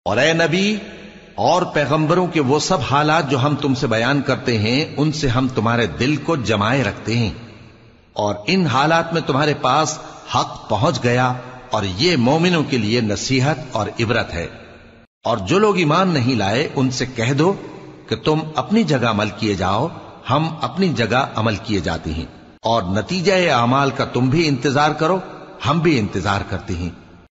اور اے نبی اور پیغمبروں کے وہ سب حالات جو ہم تم سے بیان کرتے ہیں، ان سے ہم تمہارے دل کو جمائے رکھتے ہیں، اور ان حالات میں تمہارے پاس حق پہنچ گیا، اور یہ مومنوں کے لیے نصیحت اور عبرت ہے۔ اور جو لوگ ایمان نہیں لائے ان سے کہہ دو کہ تم اپنی جگہ عمل کیے جاؤ، ہم اپنی جگہ عمل کیے جاتے ہیں، اور نتیجہ اعمال کا تم بھی انتظار کرو، ہم بھی انتظار کرتے ہیں۔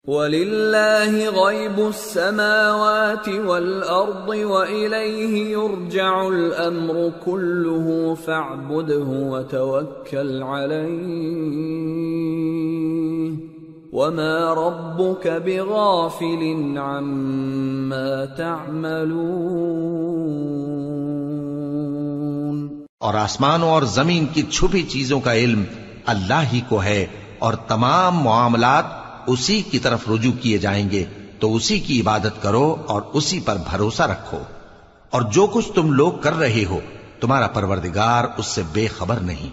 وَلِلَّهِ غَيْبُ السَّمَاوَاتِ وَالْأَرْضِ وَإِلَيْهِ يُرْجَعُ الْأَمْرُ كُلُّهُ فَاعْبُدْهُ وَتَوَكَّلْ عَلَيْهِ وَمَا رَبُّكَ بِغَافِلٍ عَمَّا تَعْمَلُونَ۔ اور آسمانوں اور زمین کی چھپی چیزوں کا علم اللہ ہی کو ہے، اور تمام معاملات اسی کی طرف رجوع کیے جائیں گے، تو اسی کی عبادت کرو اور اسی پر بھروسہ رکھو، اور جو کچھ تم لوگ کر رہے ہو تمہارا پروردگار اس سے بے خبر نہیں۔